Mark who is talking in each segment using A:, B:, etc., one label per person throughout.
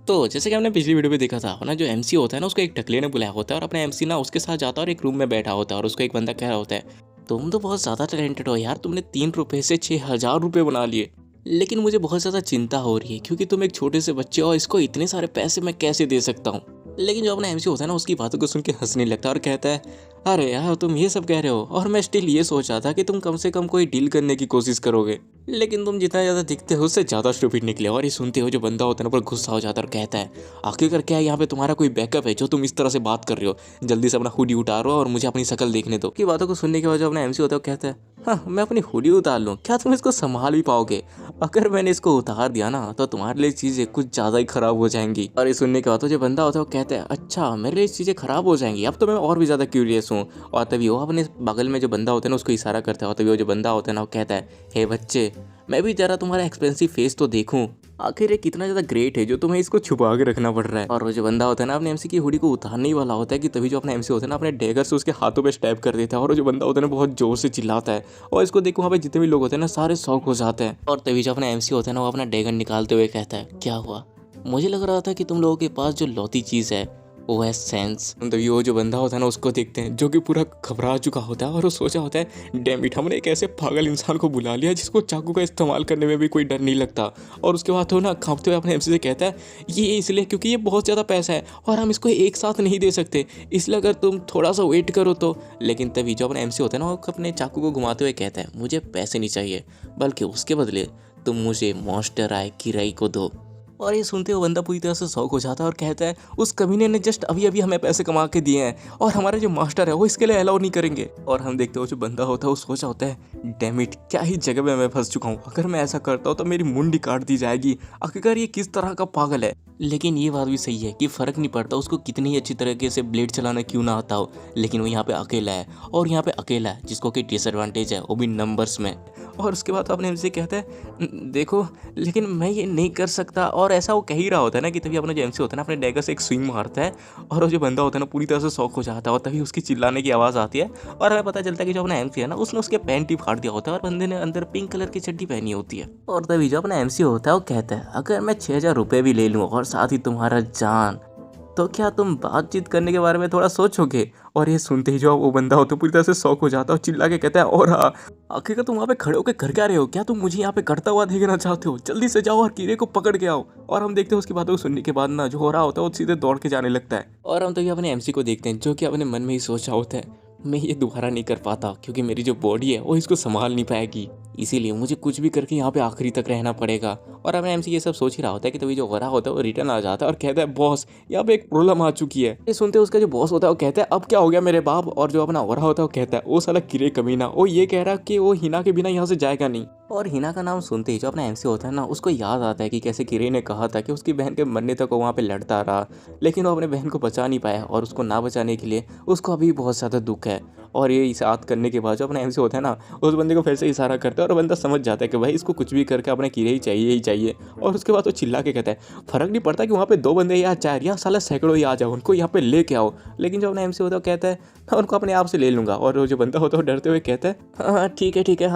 A: तो जैसे कि हमने पिछली वीडियो में देखा था ना, जो एमसी होता है ना, उसको एक टकले ने बुलाया होता है और अपना एमसी ना उसके साथ जाता है और एक रूम में बैठा होता है और उसको एक बंदा कह रहा होता है, तुम तो बहुत ज़्यादा टैलेंटेड हो यार, तुमने 3 रुपये से 6,000 रुपये बना लिए। लेकिन मुझे बहुत ज़्यादा चिंता हो रही है क्योंकि तुम एक छोटे से बच्चे हो और इसको इतने सारे पैसे मैं कैसे दे सकता हूँ। लेकिन जो अपना एमसी होता है ना, उसकी बातों को सुन के हंसने लगता है और कहता है, अरे यार तुम ये सब कह रहे हो और मैं स्टिल ये सोच रहा था कि तुम कम से कम कोई डील करने की कोशिश करोगे, लेकिन तुम जितना ज़्यादा दिखते हो उससे ज़्यादा स्टूपिड निकले। और ये सुनते हो जो बंदा होता है ना, पर गुस्सा हो जाता है और कहता है, आखिरकार क्या यहाँ पे तुम्हारा कोई बैकअप है जो तुम इस तरह से बात कर रहे हो? जल्दी से अपना हुडी उतारो और मुझे अपनी शक्ल देखने दो। की बातों को सुनने के बाद जो अपना एमसी होता है वो कहता है, हाँ मैं अपनी हुडी उतार लूँ, क्या तुम इसको संभाल भी पाओगे? अगर मैंने इसको उतार दिया ना तो तुम्हारे लिए चीज़ें कुछ ज़्यादा ही खराब हो जाएंगी। और ये सुनने के बाद तो जो बंदा होता है वो कहता है, अच्छा मेरे लिए चीज़ें खराब हो जाएंगी, अब तो मैं और भी ज़्यादा क्यूरियस हूँ। और तभी वो अपने बगल में जो बंदा होता है ना उसको इशारा करता है और तभी वो जो बंदा होता है ना वो कहता है, हे बच्चे, मैं भी जरा तुम्हारा एक्सपेंसिव फेस तो देखूं, आखिर ये कितना ज़्यादा ग्रेट है जो तुम्हें इसको छुपा के रखना पड़ रहा है। और वो जो बंदा होता है ना अपने एमसी की हुडी को उतारने ही वाला होता है कि तभी जो अपना एमसी होता है ना अपने डैगर से उसके हाथों पे स्टैब कर देता है और वो जो बंदा होता है ना बहुत जोर से चिल्लाता है और इसको देखो वहाँ पे जितने भी लोग होते हैं ना सारे शॉक हो जाते हैं। और तभी जो अपना एमसी होता है ना वो अपना डैगर निकालते हुए कहता है, क्या हुआ? मुझे लग रहा था कि तुम लोगों के पास जो लौती चीज़ है वो है सेंस। तभी वो जो बंदा होता है ना उसको देखते हैं जो कि पूरा घबरा चुका होता है और वो सोचा होता है, डैम इट, हमने एक ऐसे पागल इंसान को बुला लिया जिसको चाकू का इस्तेमाल करने में भी कोई डर नहीं लगता। और उसके बाद वो ना कांपते हुए अपने एमसी से कहता है, ये इसलिए क्योंकि ये बहुत ज़्यादा पैसा है और हम इसको एक साथ नहीं दे सकते, इसलिए अगर तुम थोड़ा सा वेट करो तो। लेकिन तभी जो अपना एमसी होता है ना वो अपने चाकू को घुमाते हुए कहता है, मुझे पैसे नहीं चाहिए, बल्कि उसके बदले तुम मुझे मॉन्स्टर आय किराई को दो। और ये सुनते हुए बंदा पूरी तरह से शौक हो जाता है और कहता है, उस कमीने ने जस्ट अभी अभी हमें पैसे कमा के दिए हैं और हमारे जो मास्टर है वो इसके लिए अलाउ नहीं करेंगे। और हम देखते हो जो बंदा होता है वो सोचा होता है, डैम इट, क्या ही जगह में मैं फंस चुका हूँ, अगर मैं ऐसा करता हूँ तो मेरी मुंडी काट दी जाएगी, आखिरकार ये किस तरह का पागल है। लेकिन ये बात भी सही है कि फ़र्क नहीं पड़ता उसको कितनी ही अच्छी तरीके से ब्लेड चलाना क्यों ना आता हो, लेकिन वो यहाँ पे अकेला है और यहाँ पे अकेला है जिसको कि डिसएडवांटेज है, वो भी नंबर्स में। और उसके बाद अपने एमसी कहता है, देखो लेकिन मैं ये नहीं कर सकता। और ऐसा वो कह ही रहा होता है ना कि तभी अपना जो एमसी होता है ना अपने डैगर से एक स्विंग मारता है और वो जो बंदा होता है ना पूरी तरह से शॉक हो जाता है और तभी उसकी चिल्लाने की आवाज़ आती है और हमें पता चलता है कि जो अपना एमसी है ना उसने उसके पैंट ही फाड़ दिया होता है और बंदे ने अंदर पिंक कलर की चड्डी पहनी होती है। और तभी जो अपना एमसी होता है वो कहता है, अगर मैं 6,000 रुपये भी ले लूँ और साथ ही तुम्हारा जान, तो क्या तुम बातचीत करने के बारे में थोड़ा सोचोगे? और ये सुनते ही जो वो बंदा होता है पूरी तरह से शॉक हो जाता है और चिल्ला के कहता है, और हाँ, आखिरकार तुम वहाँ पे खड़े होकर कर क्या रहे हो? क्या तुम मुझे यहाँ पे करता हुआ देखना चाहते हो? जल्दी से जाओ और कीड़े को पकड़ के आओ। और हम देखते हैं उसकी बातों को सुनने के बाद ना जो हो रहा होता है वो सीधे दौड़ के जाने लगता है। और हम तो ये अपने एमसी को देखते हैं जो कि अपने मन में ही सोचा होता है, मैं ये दोबारा नहीं कर पाता क्योंकि मेरी जो बॉडी है वो इसको संभाल नहीं पाएगी, इसीलिए मुझे कुछ भी करके यहाँ पे आखिरी तक रहना पड़ेगा। और अपने एमसी ये सब सोच ही रहा होता है कि तभी जो हो रहा होता है वो रिटर्न आ जाता है और कहता है, बॉस यहाँ पे एक प्रॉब्लम आ चुकी है। ये सुनते उसका जो बॉस होता है वो कहता है, अब क्या हो गया मेरे बाप? और जो अपना हो रहा होता है वो कहता है, वो साला किरे कमीना, वो ये कह रहा कि वो हिना के बिना यहाँ से जाएगा नहीं। और हिना का नाम सुनते ही जो अपना एमसी होता है ना उसको याद आता है कि कैसे किरे ने कहा था कि उसकी बहन के मरने तक वो वहाँ पे लड़ता रहा, लेकिन वो अपने बहन को बचा नहीं पाया और उसको ना बचाने के लिए उसको अभी बहुत ज़्यादा दुख है। और ये याद करने के बाद जो अपना एमसी होता है ना उस बंदे को फिर से इशारा करता है और बंदा समझ जाता है कि भाई इसको कुछ भी करके अपने कीड़े ही चाहिए ही चाहिए। और उसके बाद वो चिल्ला के कहता है, फर्क नहीं पड़ता कि वहाँ पे 2 बंदे या 4 या साला सैकड़ों ही आ जाओ, उनको यहाँ पे लेके आओ। लेकिन जो अपना एमसी होता है वो कहता है, मैं उनको अपने आप से ले लूँगा। और वो जो बंदा होता है वो डरते हुए कहता है, हाँ ठीक है,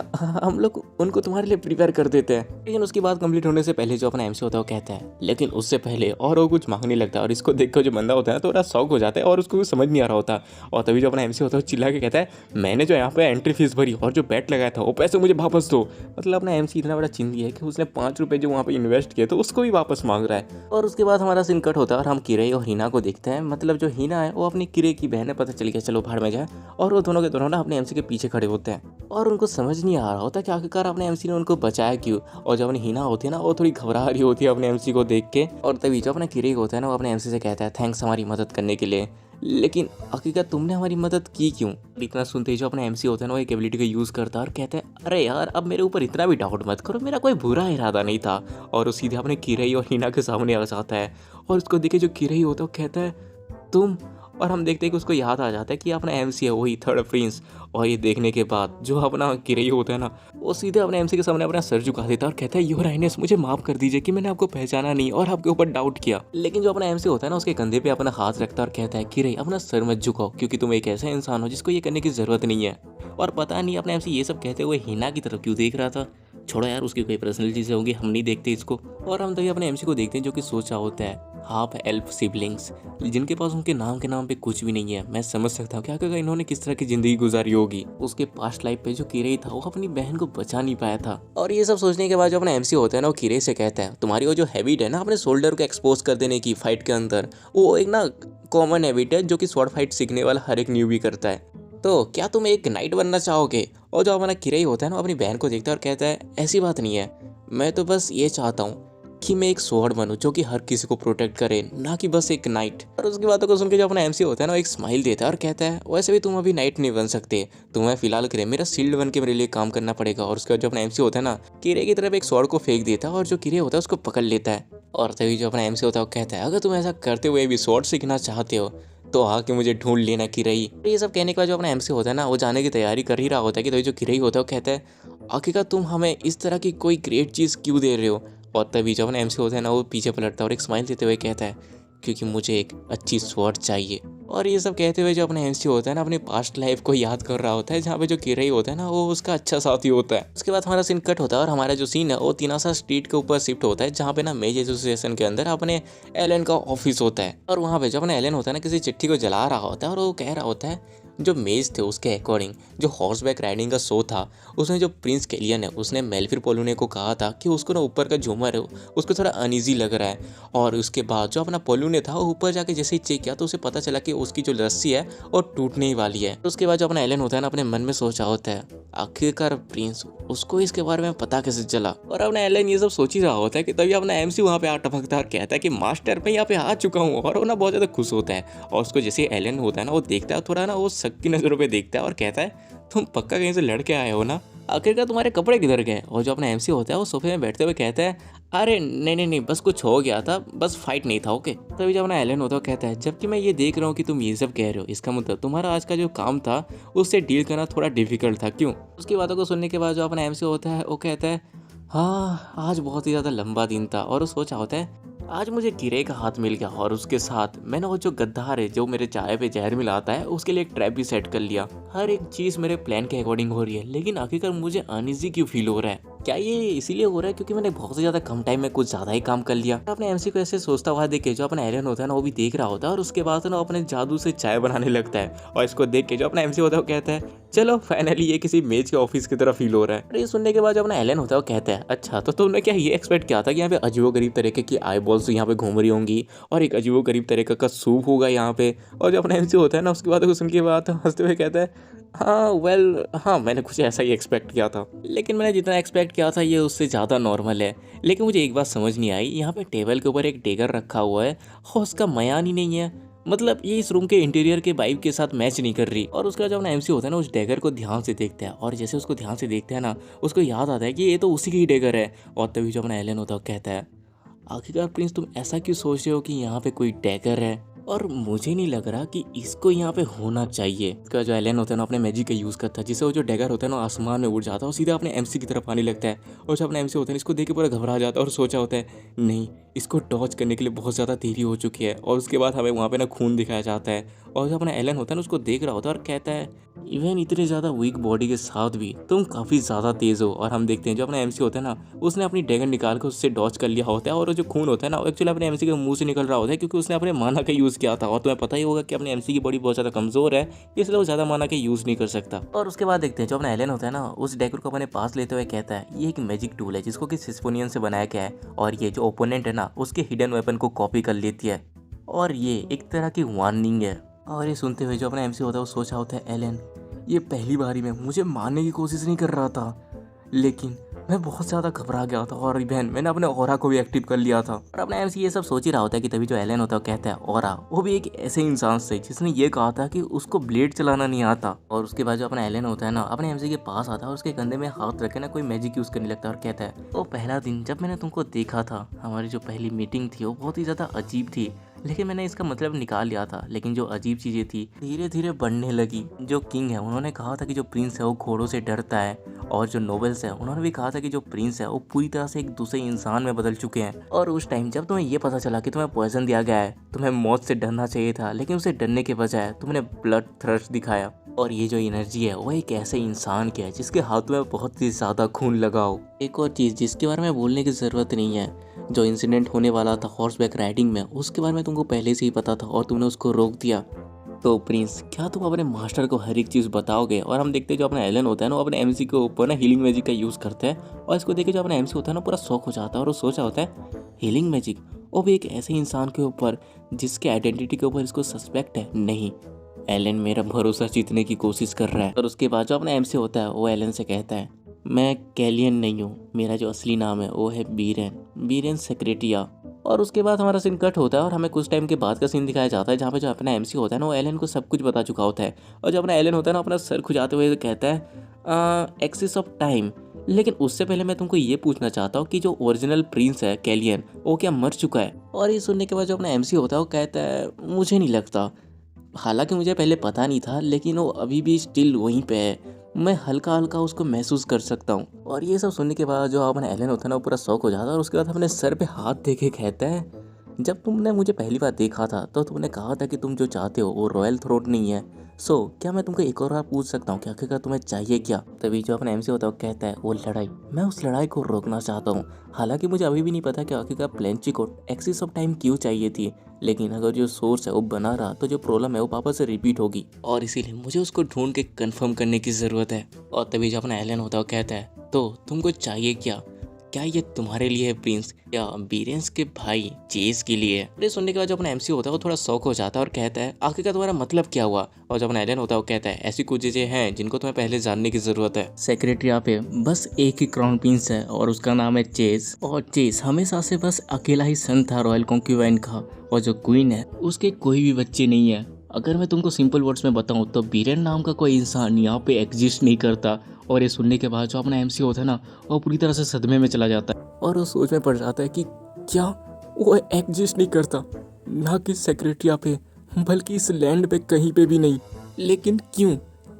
A: हम लोग उनको तुम्हारे लिए प्रिपेयर कर देते हैं। लेकिन उसकी बात कंप्लीट होने से पहले जो अपना एमसी होता है वो कहता है, लेकिन उससे पहले, और वो कुछ मांगने लगता है। और इसको देखकर जो बंदा होता है तो थोड़ा शौक हो जाता है और उसको कुछ समझ नहीं आ रहा होता। और तभी जो अपना एमसी होता है वो चिल्ला के कहता है, मैंने जो यहाँ पे एंट्री फीस भरी और जो बैट लगाया था वो पैसे मुझे वापस दो। मतलब अपना एमसी इतना बड़ा चिंदी है कि उसने 5 रुपये जो वहाँ पे इन्वेस्ट किए तो उसको भी वापस मांग रहा है। और उसके बाद हमारा सीन कट होता है और हम किरे और हिना को देखते हैं। मतलब जो हिना है वो अपनी किरे की बहन है, पता चल गया, चलो भाड़ में जाए। और वो दोनों के दोनों ना अपने एमसी के पीछे खड़े होते हैं और उनको समझ नहीं आ रहा होता कि आखिरकार अपने एमसी ने उनको बचाया क्यों। और जब अपनी हिना होती है ना वो थोड़ी घबरा रही होती है अपने एमसी को देख के। और तभी जो अपना किरे होता है ना वो अपने एमसी से कहता है, थैंक्स हमारी मदद करने के लिए, लेकिन आखिरकार तुमने हमारी मदद की क्यों? इतना सुनते ही जो अपना एमसी होता है ना वो एक एबिलिटी का यूज़ करता है और कहता है, अरे यार अब मेरे ऊपर इतना भी डाउट मत करो, मेरा कोई बुरा इरादा नहीं था। और वो सीधे अपने किरई और हिना के सामने आ जाता है और उसको देखे जो किरई होता है वो कहता है, तुम? और हम देखते हैं कि उसको याद आ जाता है कि अपना एमसी है वही थर्ड प्रिंस। और ये देखने के बाद जो अपना किरई होता है ना वो सीधे अपने एमसी के सामने अपना सर झुका देता है और कहता है, योर हाइनेस मुझे माफ़ कर दीजिए कि मैंने आपको पहचाना नहीं और आपके ऊपर डाउट किया। लेकिन जो अपना एमसी होता है ना उसके कंधे पे अपना हाथ रखता है और कहता है, किरई अपना सर मत झुकाओ क्योंकि तुम एक ऐसा इंसान हो जिसको ये करने की ज़रूरत नहीं है। और पता नहीं अपने एमसी ये सब कहते हुए हिना की तरफ क्यों देख रहा था। छोड़ो यार, उसकी कोई पर्सनल चीज़ें होंगी, हम नहीं देखते इसको। और हम तभी अपने एमसी को देखते हैं जो कि सोच रहा होता है हाफ एल्फ सिबलिंग्स, जिनके पास उनके नाम के नाम पे कुछ भी नहीं है। मैं समझ सकता हूँ क्या क्या इन्होंने किस तरह की जिंदगी गुजारी होगी। उसके पास्ट लाइफ पे जो किरई था वो अपनी बहन को बचा नहीं पाया था। और ये सब सोचने के बाद जो अपना एमसी होता है ना, वो किरई से कहता है तुम्हारी वो जो हैबिट है ना अपने शोल्डर को एक्सपोज कर देने की फाइट के अंदर, वो एक ना कॉमन हैबिट है जो कि स्वॉर्ड फाइट सीखने वाला हर एक न्यू भी करता है। तो क्या तुम एक नाइट बनना चाहोगे? और जो हमारा किरई होता है ना, अपनी बहन को देखता है और कहता है ऐसी बात नहीं है, मैं तो बस ये चाहता हूँ कि मैं एक स्वॉर्ड बनूं जो कि हर किसी को प्रोटेक्ट करे, ना कि बस एक नाइट। और उसकी बातों को सुन के जो अपना एमसी होता है ना, वो एक स्माइल देता है और कहता है वैसे भी तुम अभी नाइट नहीं बन सकते, तुम्हें फिलहाल करे मेरा शील्ड बन के मेरे लिए काम करना पड़ेगा। और उसका जो अपना एमसी होता है ना, किरे की तरफ एक स्वॉर्ड को फेंक देता है और जो किरे होता है उसको पकड़ लेता है। और तभी जो अपना एमसी होता है वो कहता है अगर तुम ऐसा करते हुए भी स्वॉर्ड सीखना चाहते हो तो आके मुझे ढूंढ लेना किरई। ये सब कहने के बाद जो अपना एमसी होता है ना, वो जाने की तैयारी कर ही रहा होता है कि तभी जो किरई होता है वो कहता है आखिरकार तुम हमें इस तरह की कोई ग्रेट चीज़ क्यों दे रहे हो? और तभी जो अपना एमसी होता है ना, वो पीछे पलटता है और एक स्माइल देते हुए कहता है क्योंकि मुझे एक अच्छी स्वॉर्ड चाहिए। और ये सब कहते हुए जो अपना एमसी होता है ना, अपनी पास्ट लाइफ को याद कर रहा होता है, जहाँ पे जो किरई होता है ना वो उसका अच्छा साथी होता है। उसके बाद हमारा सीन कट होता है और हमारा जो सीन है वो तीनासा स्ट्रीट के ऊपर शिफ्ट होता है, जहाँ पे ना मेज एसोसिएशन के अंदर अपने एलन का ऑफिस होता है। और वहाँ पे जो अपना एलन होता है ना, किसी चिट्ठी को जला रहा होता है और वो कह रहा होता है जो मेज थे उसके अकॉर्डिंग जो हॉर्सबैक राइडिंग का शो था, उसमें जो प्रिंस केलियन है उसने मेल्फिर पोलूने को कहा था कि उसको ना ऊपर का झूमर है उसको थोड़ा अनईजी लग रहा है। और उसके बाद जो अपना पोलूने था वो ऊपर जाके जैसे ही चेक किया तो उसे पता चला कि उसकी जो रस्सी है वो टूटने ही वाली है। उसके बाद जो अपना एलन होता है ना, अपने मन में सोचा होता है आखिरकार प्रिंस उसको इसके बारे में पता कैसे चला। और अपना एलन ये सब सोच ही रहा होता है कि तभी अपना एमसी वहाँ पे आ टपकता है और कहता है कि मास्टर मैं यहाँ पे आ चुका हूँ। और वो ना बहुत ज़्यादा खुश होता है और उसको जैसे एलन होता है ना, वो देखता है थोड़ा ना, वो शक की नज़रों पे देखता है और कहता है तुम पक्का कहीं से लड़ के आए हो ना, आखिरकार तुम्हारे कपड़े किधर गए? और जो अपना एमसी होता है वो सोफे में बैठते हुए कहता है अरे नहीं नहीं नहीं, बस कुछ हो गया था, बस फाइट नहीं था। ओके। तभी जब अपना एलन होता है कहता है जबकि मैं ये देख रहा हूँ कि तुम ये सब कह रहे हो, इसका मतलब तुम्हारा आज का जो काम था उससे डील करना थोड़ा डिफिकल्ट था, क्यों? उसकी बातों को सुनने के बाद जो अपना एमसी होता है वो कहता है हाँ आज बहुत ही ज़्यादा लंबा दिन था। और वो सोचा होता है आज मुझे किरे का हाथ मिल गया और उसके साथ मैंने वो जो गद्दार है जो मेरे चाय पे जहर मिलाता है उसके लिए एक ट्रैप भी सेट कर लिया। हर एक चीज़ मेरे प्लान के अकॉर्डिंग हो रही है, लेकिन आखिरकार मुझे अनईजी क्यों फील हो रहा है? क्या ये इसीलिए हो रहा है क्योंकि मैंने बहुत ज़्यादा कम टाइम में कुछ ज़्यादा ही काम कर लिया? अपने एमसी को ऐसे सोचता हुआ देख के जो अपना एलन होता है ना, वो भी देख रहा होता है और उसके बाद ना अपने जादू से चाय बनाने लगता है। और इसको देख के जो अपना एमसी होता है वो कहता है चलो फाइनली ये किसी मेज के ऑफिस की तरह फील हो रहा है। और ये सुनने के बाद जो अपना एलन होता है वो कहता है अच्छा तो तुमने क्या ये एक्सपेक्ट किया था कि यहाँ पे अजीबो गरीब तरीके की आई बॉल्स यहाँ पे घूम रही होंगी और एक अजीबो गरीब तरीके का सूप होगा यहाँ पे? और जो अपना एमसी होता है ना, उसकी बातों को सुन के बाद हंसते हुए कहता है हाँ वेल हाँ मैंने कुछ ऐसा ही एक्सपेक्ट किया था, लेकिन मैंने जितना एक्सपेक्ट किया था ये उससे ज़्यादा नॉर्मल है। लेकिन मुझे एक बात समझ नहीं आई, यहाँ पे टेबल के ऊपर एक डेगर रखा हुआ है और उसका मयान ही नहीं है, मतलब ये इस रूम के इंटीरियर के वाइब के साथ मैच नहीं कर रही। और उसका जो अपना एमसी होता है ना, उस डेगर को ध्यान से देखता है और जैसे उसको ध्यान से देखता है ना, उसको याद आता है कि ये तो उसी की ही डेगर है। और तभी जो अपना एलन होता है वो कहता है आखिरकार प्रिंस तुम ऐसा क्यों सोच रहे हो कि यहाँ पे कोई डेगर है? और मुझे नहीं लग रहा कि इसको यहाँ पे होना चाहिए। इसका जो एलन होता है ना, अपने मैजिक का यूज़ करता है, जिससे वो जो डेगर होता है ना आसमान में उड़ जाता है और सीधा अपने एमसी की तरफ आने लगता है। और जो अपना एमसी होता है इसको देख के पूरा घबरा जाता है और सोचा होता है नहीं, इसको डॉज करने के लिए बहुत ज़्यादा देरी हो चुकी है। और उसके बाद हमें वहाँ पे ना खून दिखाया जाता है और जो अपना एलन होता है ना उसको देख रहा होता है और कहता है इवन इतने ज़्यादा वीक बॉडी के साथ भी तुम काफ़ी ज़्यादा तेज़ हो। और हम देखते हैं जो अपना एमसी होता है ना, उसने अपनी डैगन निकाल कर उससे डॉज कर लिया होता है और जो खून होता है ना वो एक्चुअली अपने एमसी के मुंह से निकल रहा होता है, क्योंकि उसने अपने माना का यूज़ किया था। और तुम्हें पता ही होगा कि अपने एमसी की बॉडी बहुत ज़्यादा कमज़ोर है, इसलिए वो ज़्यादा माना के यूज़ नहीं कर सकता। और उसके बाद देखते हैं जो अपना एलन होता है ना, उस डैगर को अपने पास लेते हुए कहता है ये एक मैजिक टूल है जिसको कि सिस्फोनियन से बनाया गया है और ये जो ओपोनेंट है ना उसके हिडन वेपन को कॉपी कर लेती है और ये एक तरह की वार्निंग है। और ये सुनते हुए जो अपना एमसी होता है वो सोचा होता है एलन ये पहली बारी में मुझे मारने की कोशिश नहीं कर रहा था, लेकिन मैं बहुत ज़्यादा घबरा गया था और बहन मैंने अपने ऑरा को भी एक्टिव कर लिया था। और अपना एमसी ये सब सोच ही रहा होता है कि तभी जो एलन होता है कहता है ऑरा वो भी एक ऐसे इंसान से जिसने ये कहा था कि उसको ब्लेड चलाना नहीं आता। और उसके बाद जो अपना एलन होता है ना, अपने एमसी के पास आता है और उसके कंधे में हाथ रखे ना कोई मैजिक यूज़ करने लगता है और कहता है वो पहला दिन जब मैंने तुमको देखा था, हमारी जो पहली मीटिंग थी वो बहुत ही ज़्यादा अजीब थी, लेकिन मैंने इसका मतलब निकाल लिया था। लेकिन जो अजीब चीज़ें थी धीरे धीरे बढ़ने लगी। जो किंग है उन्होंने कहा था कि जो प्रिंस है वो घोड़ों से डरता है और जो नोबल्स है उन्होंने भी कहा था कि जो प्रिंस है वो पूरी तरह से एक दूसरे इंसान में बदल चुके हैं। और उस टाइम जब तुम्हें ये पता चला कि तुम्हें पॉइजन दिया गया है, तुम्हें मौत से डरना चाहिए था, लेकिन उसे डरने के बजाय तुमने ब्लड थ्रस्ट दिखाया। और ये जो एनर्जी है वो एक ऐसे इंसान की है जिसके हाथ में बहुत ही ज़्यादा खून लगा हो। एक और चीज़ जिसके बारे में बोलने की ज़रूरत नहीं है, जो इंसिडेंट होने वाला था हॉर्स बैक राइडिंग में, उसके बारे में तुमको पहले से ही पता था और तुमने उसको रोक दिया। तो प्रिंस, क्या तुम अपने मास्टर को हर एक चीज़ बताओगे? और हम देखते हैं जो अपना एलन होता है ना, वो अपने एमसी के ऊपर ना हीलिंग मैजिक का यूज़ करता है, और इसको देख के जो अपना एमसी होता है ना पूरा शौक हो जाता है, और वो सोचा होता है हीलिंग मैजिक, वो भी एक ऐसे इंसान के ऊपर जिसके आइडेंटिटी के ऊपर इसको सस्पेक्ट है। नहीं, एलन मेरा भरोसा जीतने की कोशिश कर रहा है। और उसके बाद जो अपना एमसी होता है वो एलन से कहता है, मैं कैलियन नहीं हूँ, मेरा जो असली नाम है वो है बीरेन, बीरेन सेक्रेटिया। और उसके बाद हमारा सीन कट होता है और हमें कुछ टाइम के बाद का सीन दिखाया जाता है जहाँ पे जो अपना एमसी होता है ना वो एलन को सब कुछ बता चुका होता है। और जो अपना एलन होता है ना अपना सर खुजाते हुए कहता है एक्सिस ऑफ टाइम। लेकिन उससे पहले मैं तुमको ये पूछना चाहता हूँ कि जो ओरिजिनल प्रिंस है कैलियन, वो क्या मर चुका है? और ये सुनने के बाद जो अपना एमसी होता है वो कहता है, मुझे नहीं लगता, हालांकि मुझे पहले पता नहीं था, लेकिन वो अभी भी स्टिल वहीं पे है, मैं हल्का हल्का उसको महसूस कर सकता हूँ। और ये सब सुनने के बाद जो अपना एलन होता है ना वो पूरा शौक हो जाता है और उसके बाद अपने सर पे हाथ दे के कहता है, जब तुमने मुझे पहली बार देखा था तो तुमने कहा था कि तुम जो चाहते हो वो रॉयल थ्रोन नहीं है। सो क्या मैं तुमको एक और बार पूछ सकता हूँ कि आखिरकार तुम्हें चाहिए क्या? तभी जो अपना एमसी होता है वो कहता है, वो लड़ाई, मैं उस लड़ाई को रोकना चाहता हूँ। हालांकि मुझे अभी भी नहीं पता कि आखिरकार प्लेंची को एक्सिस ऑफ टाइम क्यों चाहिए थी, लेकिन अगर जो सोर्स है वो बना रहा तो जो प्रॉब्लम है वो वापस से रिपीट होगी, और इसीलिए मुझे उसको ढूंढ के कंफर्म करने की ज़रूरत है। और तभी जो अपना एलन होता है वो कहता है, तो तुमको चाहिए क्या? क्या ये तुम्हारे लिए है प्रिंस, या बीरेंस के भाई चेस के लिए? ये सुनने के बाद जो अपना एमसी होता है वो थोड़ा शौक हो जाता है और कहता है, आखिर का तुम्हारा मतलब क्या हुआ? और जो अपना एलन होता है वो कहता है, ऐसी कुछ चीजें हैं जिनको तुम्हें पहले जानने की जरूरत है। सेक्रेटरी पे बस एक ही क्राउन प्रिंस है और उसका नाम है चेस, और चेस हमेशा से बस अकेला ही सन था रॉयल कॉन्क्यूवाइन का, और जो क्वीन है उसके कोई भी बच्चे नहीं है। अगर मैं तुमको सिंपल वर्ड्स में बताऊं तो बीरेन नाम का कोई इंसान यहाँ पे एग्जिस्ट नहीं करता। और ये सुनने के बाद जो अपना एमसी होता है ना वो पूरी तरह से सदमे में चला जाता है और वो सोच में पड़ जाता है कि क्या वो एग्जिस्ट नहीं करता, ना कि सेक्रेटरिया पे, बल्कि इस लैंड पे कहीं पे भी नहीं। लेकिन क्यों?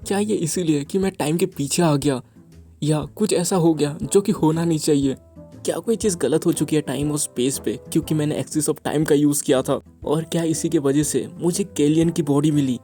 A: क्या ये इसीलिए कि मैं टाइम के पीछे आ गया, या कुछ ऐसा हो गया जो कि होना नहीं चाहिए? क्या कोई चीज़ गलत हो चुकी है टाइम और स्पेस पे क्योंकि मैंने एक्सिस ऑफ टाइम का यूज़ किया था? और क्या इसी के वजह से मुझे केलियन की बॉडी मिली?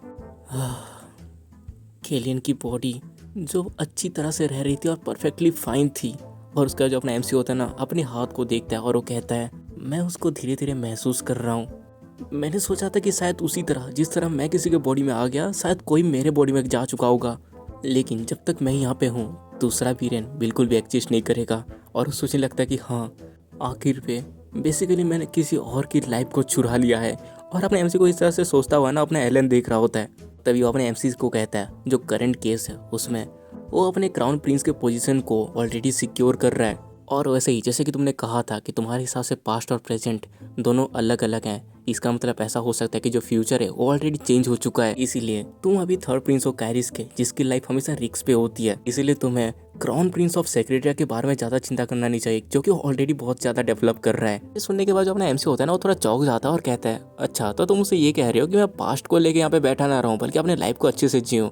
A: केलियन की बॉडी जो अच्छी तरह से रह रही थी और परफेक्टली फाइन थी। और उसका जो अपना एमसी होता है ना अपने हाथ को देखता है और वो कहता है, मैं उसको धीरे धीरे महसूस कर रहा हूँ। मैंने सोचा था कि शायद उसी तरह जिस तरह मैं किसी के बॉडी में आ गया शायद कोई मेरे बॉडी में जा चुका होगा, लेकिन जब तक मैं यहाँ पे हूँ दूसरा बीरेन बिल्कुल भी एग्जिस्ट नहीं करेगा। और सोचने लगता है कि हाँ, आखिर पे बेसिकली मैंने किसी और की लाइफ को चुरा लिया है। और अपने एमसी को इस तरह से सोचता हुआ ना अपना एलन देख रहा होता है। तभी वो अपने एमसी को कहता है, जो करंट केस है उसमें वो अपने क्राउन प्रिंस के पोजीशन को ऑलरेडी सिक्योर कर रहा है। और वैसे ही जैसे कि तुमने कहा था कि तुम्हारे हिसाब से पास्ट और प्रेजेंट दोनों अलग अलग हैं, इसका मतलब ऐसा हो सकता है कि जो फ्यूचर है वो ऑलरेडी चेंज हो चुका है। इसीलिए तुम अभी थर्ड प्रिंस हो कैरिस के, जिसकी लाइफ हमेशा रिस्क पे होती है। इसीलिए तुम्हें क्राउन प्रिंस ऑफ सेक्रेटरिया के बारे में ज्यादा चिंता करना नहीं चाहिए, जो कि ऑलरेडी बहुत ज्यादा डेवलप कर रहा है। ये सुनने के बाद जो अपना एमसी होता है ना वो थोड़ा चौंक जाता है और कहता है, अच्छा तो तुम मुझसे ये कह रहे हो कि मैं पास्ट को लेके यहाँ पे बैठा ना रहूं बल्कि अपने लाइफ को अच्छे से जीऊं।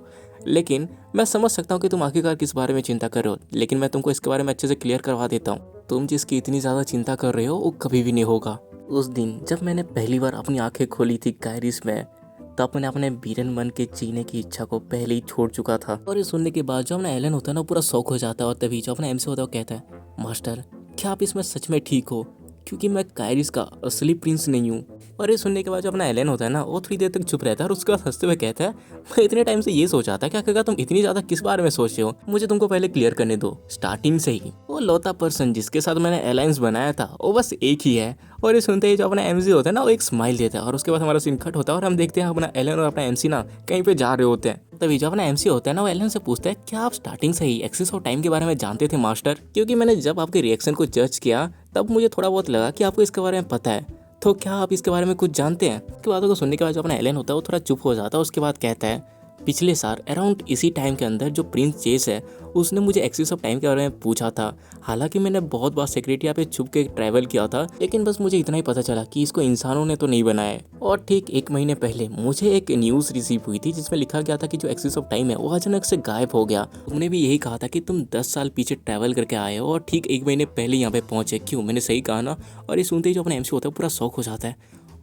A: लेकिन मैं समझ सकता हूँ कि तुम आखिरकार किस बारे में चिंता कर रहे हो, लेकिन मैं तुमको इसके बारे में अच्छे से क्लियर करवा देता हूँ। तुम जिसकी इतनी ज़्यादा चिंता कर रहे हो वो कभी भी नहीं होगा। उस दिन जब मैंने पहली बार अपनी आंखें खोली थी कैरिस में, तब मैंने अपने बीरन बन के जीने की इच्छा को पहले ही छोड़ चुका था। और ये सुनने के बाद जो अपना एलन होता है ना पूरा शौक हो जाता है। और तभी जो अपना एमसी होता है वो कहता है, मास्टर क्या आप इसमें सच में ठीक हो, क्योंकि मैं कैरिस का असली प्रिंस नहीं हूँ। और ये सुनने के बाद जो अपना एलन होता है ना वो थोड़ी देर तक चुप रहता है और उसके बाद हंसते हुए कहता है, मैं इतने टाइम से ये सोचा था कि आखिरकार तुम इतनी ज्यादा किस बारे में सोच रहे हो, मुझे तुमको पहले क्लियर करने दो। स्टार्टिंग से ही वो लौता पर्सन जिसके साथ मैंने अलायंस बनाया था वो बस एक ही है। और ये सुनते ही जो अपना एमसी होता है ना वो एक स्माइल देता है और उसके बाद हमारा सीन कट होता है और हम देखते हैं अपना एलन और अपना एमसी ना कहीं पे जा रहे होते हैं। तभी जो अपना एमसी होता है ना वो एलन से पूछता है, क्या आप स्टार्टिंग से ही एक्सिस ऑफ टाइम के बारे में जानते थे मास्टर? क्योंकि मैंने जब आपके रिएक्शन को जज किया तब मुझे थोड़ा बहुत लगा कि आपको इसके बारे में पता है, तो क्या आप इसके बारे में कुछ जानते हैं? इसकी बातों को सुनने के बाद जो अपना एलन होता है वो थोड़ा चुप हो जाता है। उसके बाद कहता है, पिछले साल अराउंड इसी टाइम के अंदर जो प्रिंस चेस है उसने मुझे एक्सिस ऑफ टाइम के बारे में पूछा था। हालांकि मैंने बहुत बार सेक्रेटरिया पे छुप के ट्रैवल किया था, लेकिन बस मुझे इतना ही पता चला कि इसको इंसानों ने तो नहीं बनाया है। और ठीक 1 महीने पहले मुझे एक न्यूज़ रिसीव हुई थी जिसमें लिखा गया था कि जो एक्सिस ऑफ टाइम है वो अचानक से गायब हो गया। तुमने भी यही कहा था कि तुम 10 साल पीछे ट्रैवल करके आए हो और ठीक 1 महीने पहले यहाँ पे पहुंचे। क्यों? मैंने सही कहा ना? और ये सुनते ही जो अपना एमसी होता है पूरा शौक हो जाता है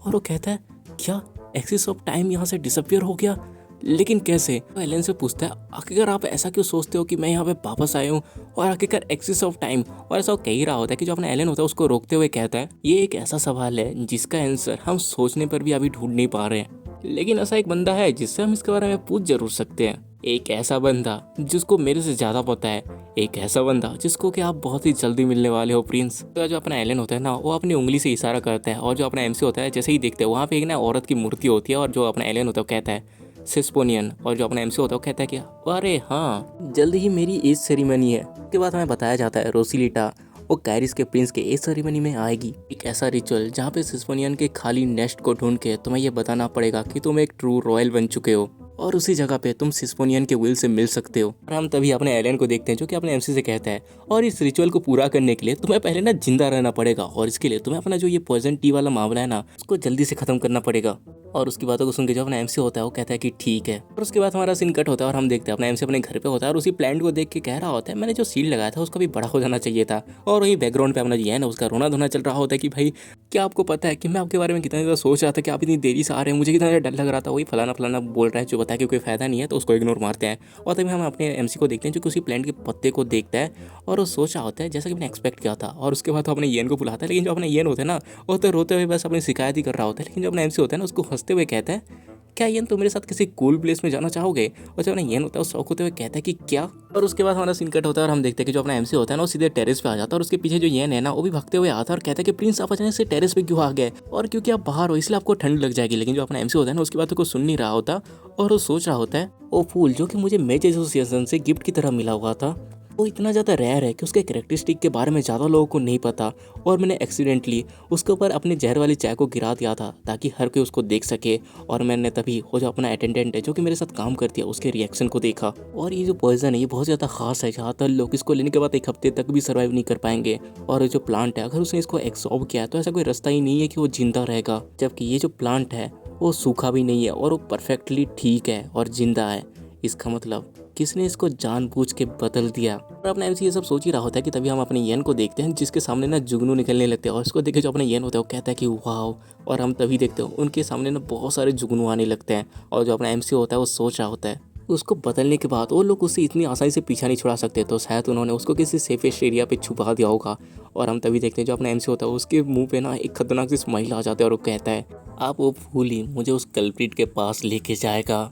A: और वो कहता है, क्या एक्सिस ऑफ टाइम यहाँ से डिसअपियर हो गया? लेकिन कैसे? तो एलन से पूछता है आखिरकार आप ऐसा क्यों सोचते हो कि मैं यहाँ पे वापस आया हूँ, और आखिरकार एक्सिस ऑफ टाइम। और ऐसा वो कह ही रहा होता है कि जो अपना एलन होता है उसको रोकते हुए कहता है ये एक ऐसा सवाल है जिसका आंसर हम सोचने पर भी अभी ढूंढ नहीं पा रहे हैं, लेकिन ऐसा एक बंदा है जिससे हम इसके बारे में पूछ जरूर सकते हैं। एक ऐसा बंदा जिसको मेरे से ज्यादा पता है, एक ऐसा बंदा जिसको कि आप बहुत ही जल्दी मिलने वाले हो प्रिंस। तो जो अपना एलन होता है ना, वो अपनी उंगली से इशारा करता है, और जो अपना एमसी होता है जैसे ही देखते हैं वहाँ पे एक ना औरत की मूर्ति होती है, और जो अपना एलन होता है वो कहता है सिस्पोनियन, और जो अपना एमसी होता है वो कहता है कि अरे हाँ जल्द ही मेरी एज सेरेमनी है। उसके बाद हमें बताया जाता है रोसिलिटा वो कैरिस के प्रिंस के एज सेरेमनी में आएगी। एक ऐसा रिचुअल जहाँ पे सिस्पोनियन के खाली नेस्ट को ढूंढ के तुम्हें ये बताना पड़ेगा कि तुम एक ट्रू रॉयल बन चुके हो, और उसी जगह पे तुम सिस्पोनियन के विल से मिल सकते हो। और हम तभी अपने एलन को देखते हैं जो कि अपने एमसी से कहता है और इस रिचुअल को पूरा करने के लिए तुम्हें पहले ना जिंदा रहना पड़ेगा, और इसके लिए तुम्हें अपना जो ये पॉइजन टी वाला मामला है ना उसको जल्दी से खत्म करना पड़ेगा। और उसकी बातों को सुन के जो अपना एमसी होता है वो कहता है कि ठीक है। और उसके बाद हमारा सीन कट होता है और हम देखते हैं अपना एमसी अपने घर पे होता है और उसी प्लांट को देख के कह रहा होता है मैंने जो सील लगाया था उसका भी बड़ा हो जाना चाहिए था। और वही बैकग्राउंड पे अपना जो है ना उसका रोना धोना चल रहा होता है कि भाई क्या आपको पता है कि मैं आपके बारे में कितना ज़्यादा सोच रहा था कि आप इतनी देरी से आ रहे हैं, मुझे कितना ज़्यादा डर लग रहा था। वही फलाना फलाना बोल रहा है जो बताया कि कोई फायदा नहीं है, तो उसको इग्नोर मारते हैं। और तभी हम अपने एमसी को देखते हैं जो कि उसी प्लांट के पत्ते को देखता है और वो सोच रहा होता है जैसा कि मैंने एक्सपेक्ट किया था। और उसके बाद तो अपने येन को बुलाता है, लेकिन जो अपना येन होता है ना वो तो रोते हुए बस अपनी शिकायत ही कर रहा होता है। लेकिन जो अपना एमसी होता है ना उसको हंसते हुए कहता है क्या येन तुम मेरे साथ किसी कूल प्लेस में जाना चाहोगे। और जब अपना येन होता है वो शौक होते हुए कहता है कि क्या। और उसके बाद हमारा सीन कट होता है और हम देखते हैं कि जो अपना एमसी होता है ना वो सीधे टेरेस पे आ जाता है, और उसके पीछे जो येन है ना वो भी भागते हुए आता है और कहता है कि प्रिंस आप अचानक से टेरेस पे क्यों आ गए, और क्योंकि आप बाहर हो इसलिए आपको ठंड लग जाएगी। लेकिन जो अपना एमसी होता है ना उसकी बातों को सुन नहीं रहा होता और वो सोच रहा होता है वो फूल जो कि मुझे मैच एसोसिएशन से गिफ्ट की तरह मिला हुआ था वो इतना ज़्यादा रेयर है कि उसके कैरेक्टरिस्टिक के बारे में ज़्यादा लोगों को नहीं पता, और मैंने एक्सीडेंटली उसके ऊपर अपने जहर वाली चाय को गिरा दिया था ताकि हर कोई उसको देख सके। और मैंने तभी वो जो अपना अटेंडेंट है जो कि मेरे साथ काम करती है उसके रिएक्शन को देखा, और ये जो पॉइजन है ये बहुत ज़्यादा खास है, ज़्यादातर लोग इसको लेने के बाद एक हफ्ते तक भी सर्वाइव नहीं कर पाएंगे। और जो प्लांट है अगर उसने इसको एब्सॉर्ब किया तो ऐसा कोई रास्ता ही नहीं है कि वो जिंदा रहेगा, जबकि ये जो प्लांट है वो सूखा भी नहीं है और वो परफेक्टली ठीक है और जिंदा है। इसका मतलब किसने इसको जानबूझ के बदल दिया। और अपना एमसी ये सब सोच ही रहा होता है कि तभी हम अपने येन को देखते हैं जिसके सामने ना जुगनू निकलने लगते हैं, और इसको देखे जो अपना येन होता है वो कहता है कि वाओ। और हम तभी देखते हैं उनके सामने ना बहुत सारे जुगनू आने लगते हैं, और जो अपना एमसी होता है वो सोच रहा होता है उसको बदलने के बाद वो लोग उससे इतनी आसानी से पीछा नहीं छुड़ा सकते, तो शायद उन्होंने उसको किसी सेफेस्ट एरिया पे छुपा दिया होगा। और हम तभी देखते हैं जो अपना एमसी होता है उसके मुंह पे ना एक खतरनाक सी स्माइल आ जाती है और वो कहता है आप वो फूल ही मुझे उस कल्प्रिट के पास लेके जाएगा।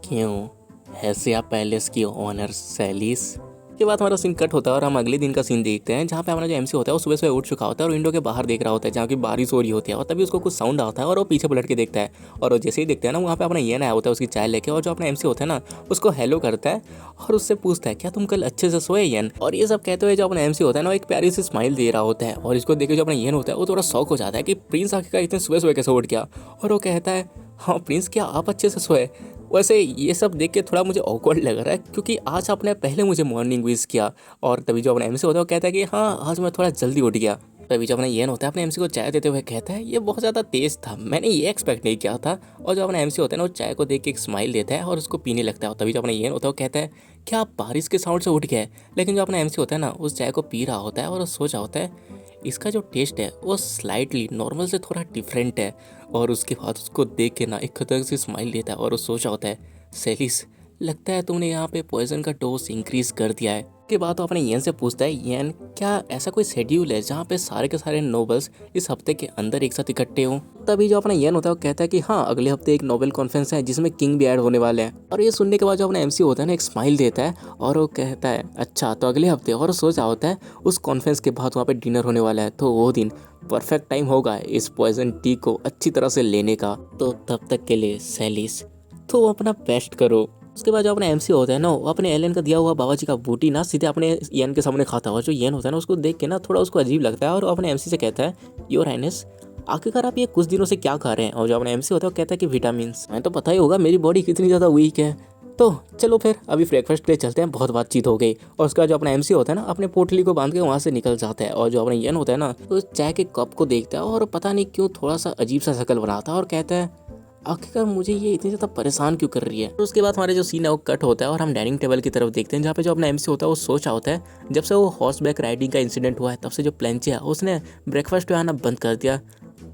A: क्यों हैसिया पैलेस की ऑनर सैलिस। के बाद हमारा सीन कट होता है और हम अगले दिन का सीन देखते हैं जहाँ पे हमारा जो एमसी होता है वो सुबह सुबह उठ चुका होता है और विंडो के बाहर देख रहा होता है जहाँ की बारिश हो रही होती है। और तभी उसको कुछ साउंड आता है और वो पीछे पलट के देखता है, और वो जैसे ही देखता है ना वहाँ पे अपना येन आया होता है उसकी चाय लेके, और जो अपना एमसी होता है ना उसको हेलो करता है और उससे पूछता है क्या तुम कल अच्छे से सोए येन। और ये सब कहते हुए जो अपना एमसी होता है ना एक प्यारी सी स्माइल दे रहा होता है, और इसको देखे जो अपना येन होता है वो थोड़ा शौक हो जाता है कि प्रिंस आखिरकार इतने सुबह सुबह कैसे उठ गया। और वो कहता है हाँ प्रिंस क्या आप अच्छे से सोए। वैसे ये सब देख के थोड़ा मुझे ऑकवर्ड लग रहा है क्योंकि आज आपने पहले मुझे मॉर्निंग विश किया। और तभी जो अपना एमसी होता है वो कहता है कि हाँ आज मैं थोड़ा जल्दी उठ गया। तभी जो अपना येन होता है अपने एमसी को चाय देते हुए कहता है ये बहुत ज़्यादा तेज़ था, मैंने ये एक्सपेक्ट नहीं किया था। और जो अपना एमसी होता है ना वो चाय को देख के एक स्माइल देता है और उसको पीने लगता है। तभी जो अपना येन होता है वो कहता है क्या आप बारिश के साउंड से उठ गए। लेकिन जो अपना एमसी होता है ना उस चाय को पी रहा होता है और सोच रहा होता है इसका जो टेस्ट है वो स्लाइटली नॉर्मल से थोड़ा डिफरेंट है। और उसके बाद उसको देख के ना एक खतरनाक सी स्माइल देता है और वो सोच रहा होता है सेलिस लगता है तुमने यहाँ पे पॉइजन का डोज इंक्रीज कर दिया है। के बाद तो अपने येन से पूछता है येन क्या ऐसा कोई शेड्यूल है जहाँ पे सारे के सारे नोबल्स इस हफ्ते के अंदर एक साथ इकट्ठे हों। तभी जो अपना येन होता है वो कहता है कि हाँ अगले हफ्ते एक नोबेल कॉन्फ्रेंस है जिसमें किंग भी ऐड होने वाले हैं। और ये सुनने के बाद जो अपना एमसी होता है ना एक स्माइल देता है और वो कहता है अच्छा तो अगले हफ्ते। और सोच रहा होता है उस कॉन्फ्रेंस के बाद वहाँ पे डिनर होने वाला है, तो वो दिन परफेक्ट टाइम होगा इस पॉइजन टी को अच्छी तरह से लेने का। तो तब तक के लिए सैलिस तो अपना बेस्ट करो। उसके बाद जो अपने एमसी होता है ना वो अपने एलन का दिया हुआ बाबा जी का बूटी ना सीधे अपने येन के सामने खाता हुआ। जो येन होता है ना उसको देख के ना थोड़ा उसको अजीब लगता है और अपने एमसी से कहता है योर हाइनेस आखिरकार आप ये कुछ दिनों से क्या खा रहे हैं। और जो अपना एमसी होता है वो कहता है कि विटामिन। मैं तो पता ही होगा मेरी बॉडी कितनी ज़्यादा वीक है, तो चलो फिर अभी ब्रेकफास्ट पे चलते हैं, बहुत बातचीत हो गई। और उसका जो अपना एमसी होता है ना अपने पोटली को बांध के वहाँ से निकल जाता है। और जो अपना येन होता है ना तो चाय के कप को देखता है और पता नहीं क्यों थोड़ा सा अजीब सा शक्ल बनाता है और कहता है आखिरकार मुझे ये इतनी ज़्यादा परेशान क्यों कर रही है। तो उसके बाद हमारे जो सीन है वो कट होता है और हम डाइनिंग टेबल की तरफ देखते हैं जहाँ पे जो अपना एमसी होता है वो सोच रहा होता है जब से वो हॉर्स बैक राइडिंग का इंसिडेंट हुआ है तब से जो प्लेंची है उसने ब्रेकफास्ट पे आना बंद कर दिया।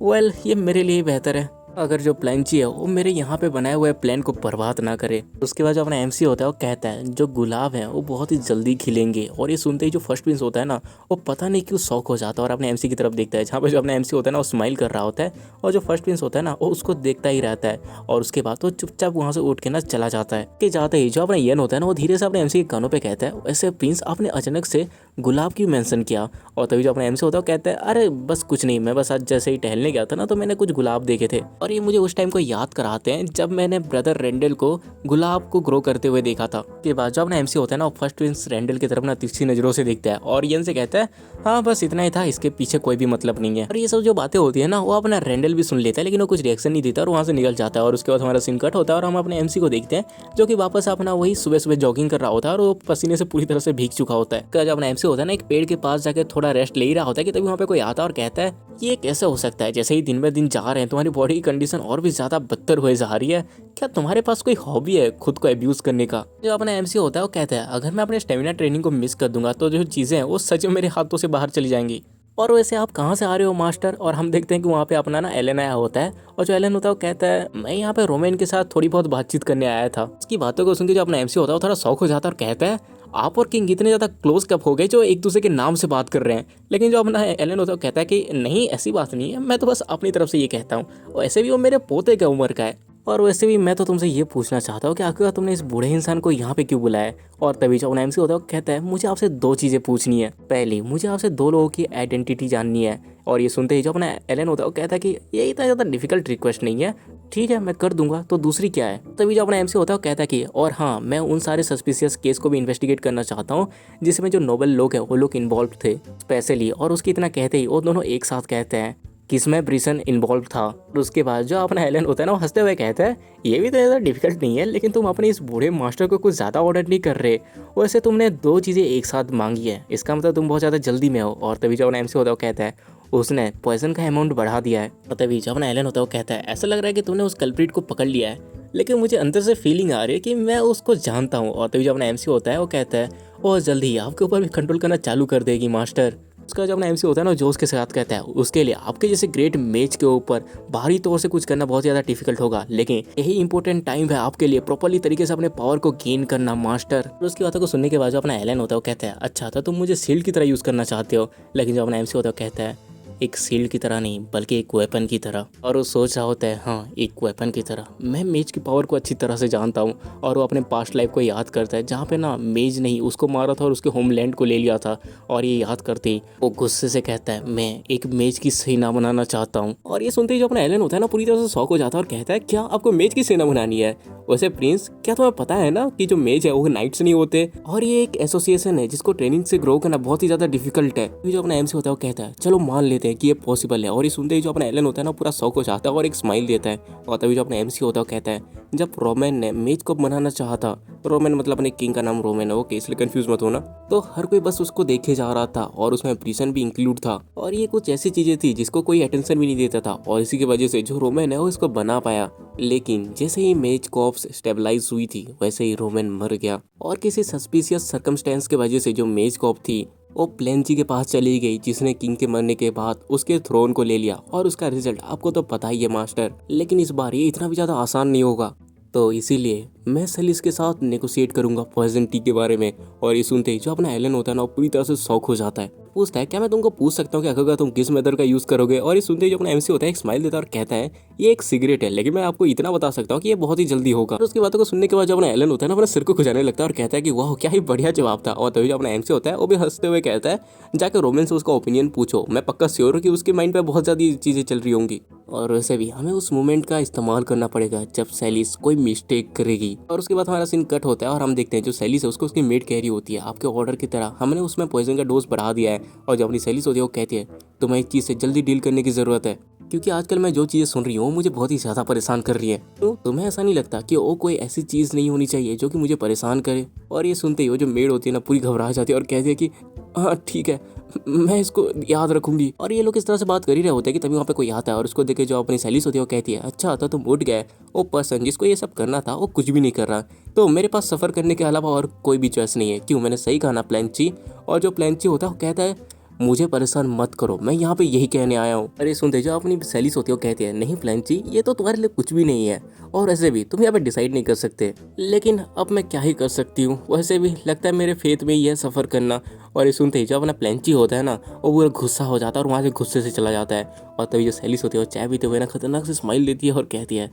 A: वेल ये मेरे लिए बेहतर है। अगर जो प्लानची है वो मेरे यहाँ पे बनाए हुए प्लान को बर्बाद ना करे। उसके बाद जो अपना एमसी होता है वो कहता है जो गुलाब है वो बहुत ही जल्दी खिलेंगे। और ये सुनते ही जो फर्स्ट प्रिंस होता है ना वो पता नहीं क्यों शौक हो जाता है और अपने एमसी की तरफ देखता है, जहाँ पे जो अपना एमसी होता है ना वो स्माइल कर रहा होता है और जो फर्स्ट प्रिंस होता है ना वो उसको देखता ही रहता है। और उसके बाद वो चुपचाप वहाँ से उठ के ना चला जाता है। कि जाते ही जो अपना यन होता है ना वो धीरे से अपने एमसी के कानों पे कहता है वैसे प्रिंस आपने अचानक से गुलाब क्यों मेंशन किया। और तभी जो अपना एमसी होता है वो कहता है अरे बस कुछ नहीं, मैं बस आज जैसे ही टहलने गया था ना तो मैंने कुछ गुलाब देखे थे। और ये मुझे उस टाइम को याद कराते हैं जब मैंने ब्रदर रेंडल को गुलाब को ग्रो करते हुए देखा था। के बाद जो अपना एमसी होता है ना वो फर्स्ट प्रिंस रेंडल की तरफ ना तिरछी नजरों से देखता है और यन से कहता है हाँ बस इतना ही था, इसके पीछे कोई भी मतलब नहीं है। और ये सब जो बातें होती है ना वो अपना रेंडल भी सुन लेता है लेकिन वो कुछ रिएक्शन नहीं देता और वहाँ से निकल जाता है। और उसके बाद हमारा सीन कट होता है और हम अपने एमसी को देखते हैं जो कि वापस अपना वही सुबह सुबह जॉगिंग कर रहा होता है और वो पसीने से पूरी तरह से भीग चुका होता है। जब अपना एमसी होता है ना एक पेड़ के पास जाकर थोड़ा रेस्ट ले ही रहा होता है कि तभी वहाँ पे कोई आता है और कहता है ये कैसे हो सकता है, जैसे ही दिन ब दिन जा रहे हैं तुम्हारी बॉडी की कंडीशन और भी ज्यादा बदतर हुए जा रही है, क्या तुम्हारे पास कोई हॉबी है खुद को अब्यूज करने का। जो अपना एमसी होता है वो कहता है अगर मैं अपने स्टेमिना ट्रेनिंग को मिस कर दूंगा तो जो चीजें हैं वो सच में मेरे हाथों से बाहर चली जाएंगी। और वैसे आप कहाँ से आ रहे हो मास्टर। और हम देखते हैं कि वहाँ पे अपना ना एलन आया होता है और जो एलन होता है वो कहता है मैं यहाँ पे रोमेन के साथ थोड़ी बहुत बातचीत करने आया था। उसकी बातों को सुनकर जो अपना एमसी होता है वो थोड़ा शौक हो जाता है और कहता है आप और किंग इतने ज़्यादा क्लोज कब हो गए जो एक दूसरे के नाम से बात कर रहे हैं। लेकिन जो अपना एलन होता है वो कहता है कि नहीं ऐसी बात नहीं है, मैं तो बस अपनी तरफ से ये कहता हूँ, वैसे भी वो मेरे पोते की उम्र का है। और वैसे भी मैं तो तुमसे ये पूछना चाहता हूँ कि आखिर तुमने इस बूढ़े इंसान को यहाँ पे क्यों बुलाया। और तभी जो अपना एमसी होता है वो कहता है मुझे आपसे दो चीज़ें पूछनी है। पहली, मुझे आपसे दो लोगों की आइडेंटिटी जाननी है। और ये सुनते ही जो अपना एलन होता है वो कहता है कि ये इतना ज़्यादा डिफिकल्ट रिक्वेस्ट नहीं है, ठीक है मैं कर दूंगा। तो दूसरी क्या है। तभी जो अपना एमसी होता है वो कहता है कि और हाँ मैं उन सारे सस्पिशियस केस को भी इन्वेस्टिगेट करना चाहता हूँ जिसमें जो नोबल लोग हैं वो लोग इन्वॉल्व थे स्पेशली। और उसकी इतना कहते ही वो दोनों एक साथ कहते हैं किसमें ब्रिसन इन्वॉल्व था। और उसके बाद जो अपना एलन होता है ना वो हंसते हुए कहता है ये भी तो ज़्यादा डिफिकल्ट नहीं है, लेकिन तुम अपने इस बूढ़े मास्टर को कुछ ज़्यादा ऑर्डर नहीं कर रहे, वैसे तुमने दो चीज़ें एक साथ मांगी है, इसका मतलब तुम बहुत ज़्यादा जल्दी में हो। और तभी जो अपना एमसी होता है वो कहता है उसने पॉइजन का अमाउंट बढ़ा दिया है। और तभी जब अपना एलन होता है वो कहता है ऐसा लग रहा है कि तुमने उस कल्प्रिट को पकड़ लिया है, लेकिन मुझे अंदर से फीलिंग आ रही है कि मैं उसको जानता हूँ। और तभी जब अपना एमसी होता है वो कहता है और जल्दी ही आपके ऊपर भी कंट्रोल करना चालू कर देगी मास्टर। उसका जो अपना एमसी होता है ना जोश के साथ कहता है उसके लिए आपके जैसे ग्रेट मेज के ऊपर बाहरी तौर से कुछ करना बहुत ज़्यादा डिफिकल्ट होगा, लेकिन यही इंपॉर्टेंट टाइम है आपके लिए प्रॉपरली तरीके से अपने पावर को गेन करना मास्टर। और उसकी बातों को सुनने के बाद जो अपना एलन होता है वो कहता है अच्छा था तुम मुझे शील्ड की तरह यूज़ करना चाहते हो, लेकिन जो अपना एमसी होता है वो कहता है एक शील्ड की तरह नहीं बल्कि एक वेपन की तरह। और वो सोच रहा होता है हाँ एक वेपन की तरह। मैं मेज की पावर को अच्छी तरह से जानता हूँ। और वो अपने पास्ट लाइफ को याद करता है जहाँ पे ना मेज नहीं उसको मारा था और उसके होमलैंड को ले लिया था। और ये याद करते ही वो गुस्से से कहता है मैं एक मेज की सेना बनाना चाहता हूँ। और ये सुनते ही जो अपना एलन होता है ना पूरी तरह से शौक हो जाता है और कहता है क्या आपको मेज की सेना बनानी है। वैसे प्रिंस क्या तुम्हें पता है ना कि जो मेज है वो नाइट्स नहीं होते और ये एक एसोसिएशन है जिसको ट्रेनिंग से ग्रो करना बहुत ही ज़्यादा डिफिकल्ट है। जो अपना एमसी होता है वो कहता है चलो मान लेते हैं कि ये पॉसिबल है। और ये सुनते ही जो अपना एलन होता है ना पूरा शौक हो जाता है और एक स्माइल देता है। और तभी जो अपना एमसी होता है वो कहता है जब रोमन ने मेज को बनाना चाहा था, रोमन मतलब अपने किंग का नाम रोमन है ओके इसलिए कंफ्यूज मत होना, तो हर कोई बस उसको देखे जा रहा था और उसमें प्रिसन भी इंक्लूड था। और ये कुछ ऐसी चीजें थी जिसको कोई अटेंशन भी नहीं देता था और इसी की वजह से जो रोमन है वो इसको बना पाया। लेकिन जैसे ही मेज कॉप्स स्टेबलाइज हुई थी वैसे ही रोमन मर गया और किसी सस्पिशियस सर्कमस्टेंस की वजह से जो मेज कॉप थी वो प्लेंजी के पास चली गई जिसने किंग के मरने के बाद उसके थ्रोन को ले लिया। और उसका रिजल्ट आपको तो पता ही है मास्टर, लेकिन इस बार ये इतना भी ज़्यादा आसान नहीं होगा, तो इसीलिए मैं सेलिस के साथ नेगोशिएट करूंगा पॉइजन टी के बारे में। और ये सुनते ही जो अपना एलन होता है ना वो पूरी तरह से शौक हो जाता है, पूछता है क्या मैं तुमको पूछ सकता हूँ कि अगर तुम किस मेथड का यूज़ करोगे। और ये सुनते ही जो अपना एमसी होता है एक स्माइल देता है और कहता है ये एक सिगरेट है, लेकिन मैं आपको इतना बता सकता हूँ कि ये बहुत ही जल्दी होगा। और उसकी बातों को सुनने के बाद जो अपना एलन होता है ना अपना सिर को खुजाने लगता है और कहता है कि वाह क्या ही बढ़िया जवाब था। और तभी जो अपना एमसी होता है वो भी हंसते हुए कहता है जाकर रोमन से उसका ओपिनियन पूछो, मैं पक्का श्योर हूँ कि उसके माइंड पे बहुत ज़्यादा चीज़ें चल रही होंगी। और वैसे भी हमें उस मोमेंट का इस्तेमाल करना पड़ेगा जब सेलिस कोई मिस्टेक करेगी। और उसके बाद हमारा सीन कट होता है और हम देखते हैं जो सेलिस है उसको उसकी मेड कह रही होती है आपके ऑर्डर की तरह हमने उसमें पॉइजन का डोज बढ़ा दिया है। और जो अपनी सेलिस होती है वो कहती है तुम्हें एक चीज़ से जल्दी डील करने की ज़रूरत है, क्योंकि आजकल मैं जो चीज़ें सुन रही हूँ मुझे बहुत ही ज़्यादा परेशान कर रही है। तो तुम्हें ऐसा नहीं लगता कि वो कोई ऐसी चीज़ नहीं होनी चाहिए जो कि मुझे परेशान करे। और ये सुनते ही वो जो मेड होती है ना पूरी घबरा जाती है और कहती है कि हाँ ठीक है मैं इसको याद रखूंगी। और ये लोग इस तरह से बात कर ही रहे होते हैं कि तभी वहाँ पे कोई आता है और उसको देखे जो अपनी सेलिस होती है वो कहती है अच्छा तो तुम उठ गए, वो पर्सन जिसको ये सब करना था वो कुछ भी नहीं कर रहा, तो मेरे पास सफ़र करने के अलावा और कोई भी चॉइस नहीं है। क्यों, मैंने सही कहा ना प्लानची। और जो प्लानची होता है वो कहता है मुझे परेशान मत करो, मैं यहाँ पे यही कहने आया हूँ। अरे सुनते जो अपनी सैलिस होती है वो कहती है, नहीं फ्लैंची, ये तो तुम्हारे लिए कुछ भी नहीं है, और ऐसे भी तुम यहाँ पे डिसाइड नहीं कर सकते। लेकिन अब मैं क्या ही कर सकती हूँ, वैसे भी लगता है मेरे फेथ में ही है सफ़र करना। और ये सुनते ही जो अपना प्लेंची होता है ना, वो पूरा गुस्सा हो जाता है और वहाँ से गुस्से से चला जाता है। और तभी जो सैलिस होती है वो चाय पीते हुए ना खतरनाक से स्माइल देती है और कहती है,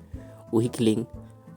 A: वीकलिंग,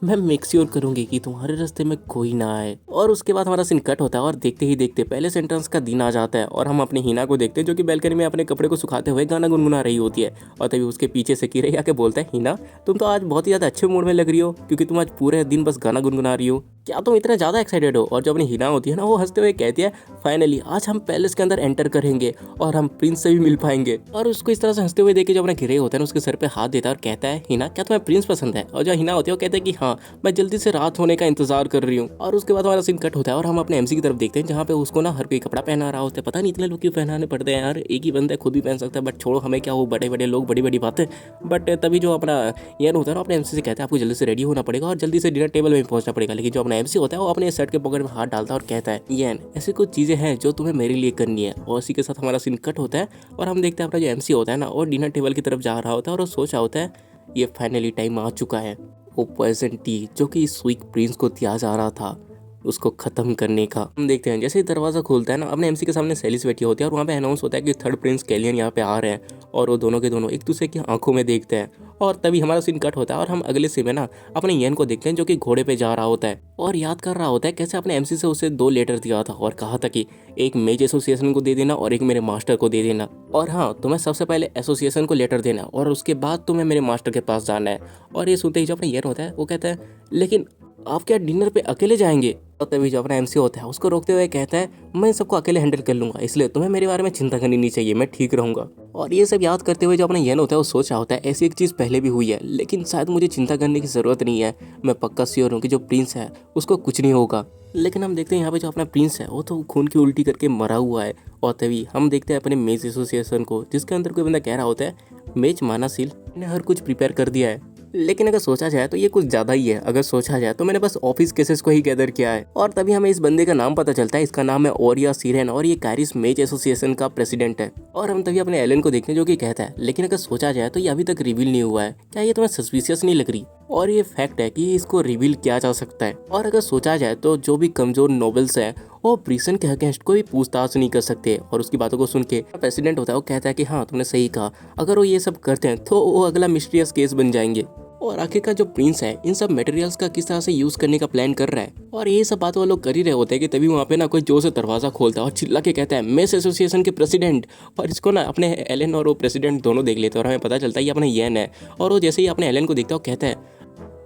A: मैं मेक श्योर करूंगी कि तुम्हारे रास्ते में कोई ना आए। और उसके बाद हमारा सीन कट होता है और देखते ही देखते पहले सेंटेंस का दिन आ जाता है और हम अपनी हिना को देखते हैं जो कि बैल्कनी में अपने कपड़े को सुखाते हुए गाना गुनगुना रही होती है। और तभी उसके पीछे से किरे आके बोलता है, हिना तुम तो आज बहुत ही ज़्यादा अच्छे मूड में लग रही हो, क्योंकि तुम आज पूरे दिन बस गाना गुनगुना रही हो, क्या तुम इतना ज़्यादा एक्साइटेड हो? और जो अपनी हिना होती है ना, वो हंसते हुए कहती है, फाइनली आज हम पैलेस के अंदर एंटर करेंगे और हम प्रिंस से भी मिल पाएंगे। और उसको इस तरह से हंसते हुए देख के जो अपना घिरे होता है ना, उसके सर पे हाथ देता है और कहता है, हिना क्या तुम्हें प्रिंस पसंद है? और जो हिना होती है वो कहते हैं कि हाँ, मैं जल्दी से रात होने का इंतजार कर रही हूँ। और उसके बाद हमारा सीन कट होता है और हम अपने एमसी की तरफ देखते हैं, जहाँ पे उसको ना हर कोई कपड़ा पहना रहा होता है। पता नहीं इतने लोग क्यों पहनाने पड़ते हैं यार, एक ही बंदा है, खुद भी पहन सकता है, बट छोड़ो, हमें क्या, वो बड़े बड़े लोग, बड़ी बड़ी बातें। बट तभी जो अपना ये होता है ना, अपने एमसी से कहता है आपको जल्दी से रेडी होना पड़ेगा और जल्दी से डिनर टेबल में पहुंचना पड़ेगा। लेकिन जो अपना एमसी होता है वो अपने शर्ट के पॉकेट में हाथ डालता है और कहता है, येन ऐसी कुछ चीजें हैं जो तुम्हें मेरे लिए करनी है। और इसी के साथ हमारा सीन कट होता है और हम देखते हैं अपना जो एमसी होता है ना, वो डिनर टेबल की तरफ जा रहा होता है और वो सोच रहा होता है, ये फाइनली टाइम आ चुका है, वो पॉइजन टी जो कि इस वीक प्रिंस को दिया जा रहा था, उसको खत्म करने का। हम देखते हैं जैसे ही दरवाजा खुलता है ना, अपने एमसी के सामने सैलिस बैठी होती है और वहाँ पे अनाउंस होता है कि थर्ड प्रिंस कैलियन यहाँ पे आ रहे हैं। और वो दोनों के दोनों एक दूसरे की आंखों में देखते हैं। और तभी हमारा सीन कट होता है और हम अगले सीन में ना अपने येन को देखते हैं जो कि घोड़े पे जा रहा होता है और याद कर रहा होता है कैसे अपने एमसी से उसे 2 लेटर दिया था और कहा था कि एक मेज एसोसिएशन को दे देना और एक मेरे मास्टर को दे देना। और हाँ, तुम्हें सबसे पहले एसोसिएशन को लेटर देना और उसके बाद तुम्हें मेरे मास्टर के पास जाना है। और ये सुनते ही जो अपना येन होता है वो कहता है, लेकिन आप क्या डिनर पे अकेले जाएंगे? और तभी जो अपना एमसी होता है उसको रोकते हुए कहता है, मैं सबको अकेले हैंडल कर लूंगा, इसलिए तुम्हें मेरे बारे में चिंता करनी नहीं चाहिए, मैं ठीक रहूंगा। और ये सब याद करते हुए जो अपना येन होता है वो सोच रहा होता है, ऐसी एक चीज़ पहले भी हुई है, लेकिन शायद मुझे चिंता करने की ज़रूरत नहीं है, मैं पक्का श्योर हूँ कि जो प्रिंस है उसको कुछ नहीं होगा। लेकिन हम देखते हैं यहाँ पे जो अपना प्रिंस है वो तो खून की उल्टी करके मरा हुआ है। और तभी हम देखते हैं अपने मेज एसोसिएशन को, जिसके अंदर कोई बंदा कह रहा होता है, मेज मानासिल ने हर कुछ प्रिपेयर कर दिया है, लेकिन अगर सोचा जाए तो ये कुछ ज्यादा ही है। अगर सोचा जाए तो मैंने बस ऑफिस केसेस को ही गैदर किया है। और तभी हमें इस बंदे का नाम पता चलता है, इसका नाम है ओरिया सीरेन और ये कारिस मेज एसोसिएशन का प्रेसिडेंट है। और हम तभी अपने एलन को देखते हैं जो कि कहता है, लेकिन अगर सोचा जाए तो ये अभी तक रिवील नहीं हुआ है, क्या ये तुम्हें सस्पिशियस नहीं लग रही? और ये फैक्ट है कि इसको रिवील किया जा सकता है। और अगर सोचा जाए तो जो भी कमजोर नोबल्स हैं वो प्रिसन के अगेंस्ट कोई पूछताछ नहीं कर सकते। और उसकी बातों को सुन के प्रेसिडेंट होता है वो कहता है कि हाँ तुमने सही कहा, अगर वो ये सब करते हैं तो वो अगला मिस्टीरियस केस बन जाएंगे। और आखिरकार जो प्रिंस है इन सब मटेरियल्स का किस तरह से यूज करने का प्लान कर रहा है और ये सब बात वो लोग कर ही रहे होते हैं कि तभी वहाँ पे ना कोई जोर से दरवाजा खोलता है और चिल्ला के कहता है, मेस एसोसिएशन के प्रेसिडेंट। और इसको ना अपने एलन और वो प्रेसिडेंट दोनों देख लेते हैं और हमें पता चलता है ये अपना येन है। और वो जैसे ही अपने एलन को देखता है वो कहता है,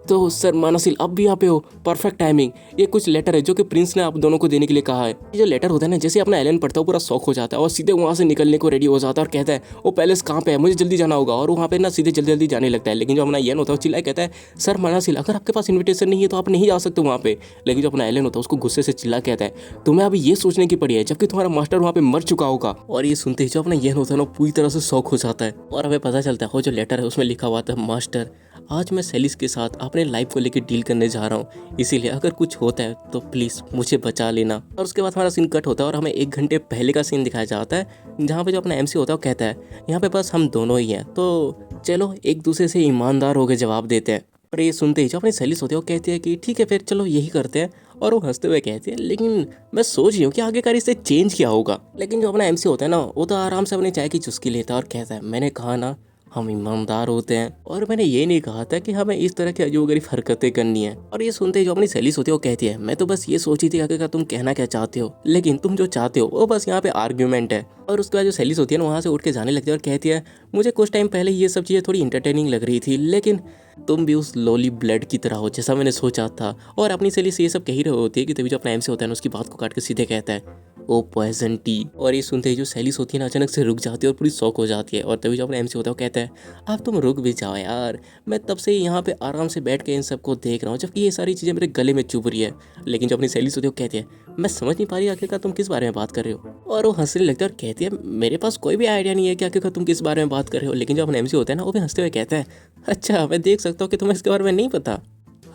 A: तो सर मानसिल अब भी यहाँ पे हो, परफेक्ट टाइमिंग, ये कुछ लेटर है जो कि प्रिंस ने आप दोनों को देने के लिए कहा है। ये जो लेटर होता है ना, जैसे अपना एलन पढ़ता है पूरा शौक हो जाता है और सीधे वहाँ से निकलने को रेडी हो जाता है और कहता है, वो पैलेस कहाँ पे है, मुझे जल्दी जाना होगा। और वहाँ पे ना सीधे जल्दी जल्दी जाने लगता है। लेकिन जो अपना येन होता है वो चिल्लाए कहता है, सर मानसिल अगर आपके पास इन्विटेशन नहीं है तो आप नहीं जा सकते वहाँ पे। लेकिन जो अपना एलन होता है उसको गुस्से से चिल्ला कहता है, तुम्हें अभी ये सोचने की पड़ी है जबकि तुम्हारा मास्टर वहाँ पे मर चुका होगा। और ये सुनते ही जो अपना येन होता है ना पूरी तरह से शौक हो जाता है और हमें पता चलता है वो जो लेटर है उसमें लिखा हुआ था, मास्टर आज मैं सैलिस के साथ अपने लाइफ को लेकर डील करने जा रहा हूँ, इसीलिए अगर कुछ होता है तो प्लीज़ मुझे बचा लेना। और उसके बाद हमारा सीन कट होता है और हमें 1 घंटे पहले का सीन दिखाया जाता है, जहाँ पे जो अपना एमसी होता है वो कहता है, यहाँ पे बस हम दोनों ही हैं, तो चलो एक दूसरे से ईमानदार होकर जवाब देते हैं। और ये सुनते ही जो अपनी सैलिस होती है वो कहती है कि ठीक है फिर चलो यही करते हैं। और वो हंसते हुए कहती है, लेकिन मैं सोच रही हूँ कि आगे का इससे चेंज क्या होगा। लेकिन जो अपना एमसी होता है ना वो तो आराम से अपनी चाय की चुस्की लेता है और कहता है, मैंने कहा ना हम ईमानदार होते हैं और मैंने ये नहीं कहा था कि हमें इस तरह की अजीबोगरीब हरकतें करनी है। और ये सुनते ही जो अपनी सैलिस होती है वो कहती है, मैं तो बस ये सोची थी आगे का तुम कहना क्या चाहते हो, लेकिन तुम जो चाहते हो वो बस यहाँ पे आर्ग्यूमेंट है। और उसके बाद जो सैलिस होती है ना वहाँ से उठ के जाने लगती है और कहती है, मुझे कुछ टाइम पहले ये सब चीज़ें थोड़ी इंटरटेनिंग लग रही थी, लेकिन तुम भी उस लोली ब्लड की तरह हो जैसा मैंने सोचा था। और अपनी सैलिस ये सब कह ही रही होती है कि तभी जो अपना एमसी होता है ना उसकी बात को काट के सीधे कहता है, ओ पॉइजन टी। और ये सुनते ही जो सैलिस होती है ना अचानक से रुक जाती है और पूरी शॉक हो जाती है। और तभी जो अपना एमसी होता है वो कहता है, अब तुम रुक भी जाओ यार, मैं तब से यहाँ पे आराम से बैठ के इन सबको देख रहा हूँ जबकि ये सारी चीज़ें मेरे गले में चुभ रही है। लेकिन जो अपनी सैलिस होती है वो कहती है, मैं समझ नहीं पा रही आखिरकार तुम किस बारे में बात कर रहे हो। और वो हंसने लगता है और कहती है, मेरे पास कोई भी आइडिया नहीं है कि आखिरकार तुम किस बारे में बात कर रहे हो। लेकिन जो अपना एमसी होता है ना वो भी हंसते हुए कहता है, अच्छा मैं देख सकता हूँ कि तुम्हें इसके बारे में नहीं पता।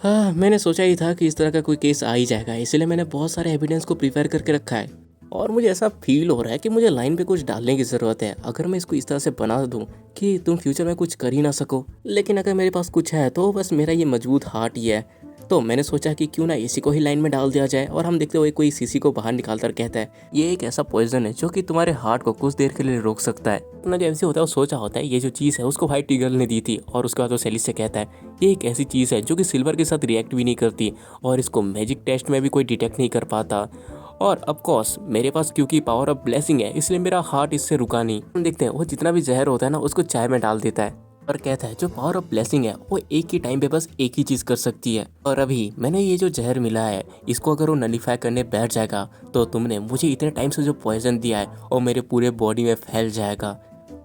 A: हाँ मैंने सोचा ही था कि इस तरह का कोई केस आ ही जाएगा, इसलिए मैंने बहुत सारे एविडेंस को प्रिपेयर करके रखा है। और मुझे ऐसा फील हो रहा है कि मुझे लाइन पे कुछ डालने की ज़रूरत है। अगर मैं इसको इस तरह से बना दूँ कि तुम फ्यूचर में कुछ कर ही ना सको, लेकिन अगर मेरे पास कुछ है तो बस मेरा ये मजबूत हार्ट ही है। तो मैंने सोचा कि क्यों ना इसी को ही लाइन में डाल दिया जाए। और हम देखते हुए कोई सीसी को बाहर निकालकर कहता है, ये एक ऐसा पॉइजन है जो कि तुम्हारे हार्ट को कुछ देर के लिए रोक सकता है। अपना जो एमसी होता है वो सोचा होता है ये जो चीज़ है उसको व्हाइट ईगल ने दी थी। और उसके बाद वो सेलिस से कहता है, ये एक ऐसी चीज़ है जो कि सिल्वर के साथ रिएक्ट भी नहीं करती और इसको मैजिक टेस्ट में भी कोई डिटेक्ट नहीं कर पाता। और ऑफ कोर्स मेरे पास क्योंकि पावर ऑफ ब्लेसिंग है इसलिए मेरा हार्ट इससे रुका नहीं। हम देखते हैं वो जितना भी जहर होता है ना उसको चाय में डाल देता है और कहता है जो पावर ऑफ ब्लेसिंग है वो एक ही टाइम पे बस एक ही चीज़ कर सकती है। और अभी मैंने ये जो जहर मिला है इसको अगर वो नलीफाई करने बैठ जाएगा तो तुमने मुझे इतने टाइम से जो पॉइजन दिया है वो मेरे पूरे बॉडी में फैल जाएगा।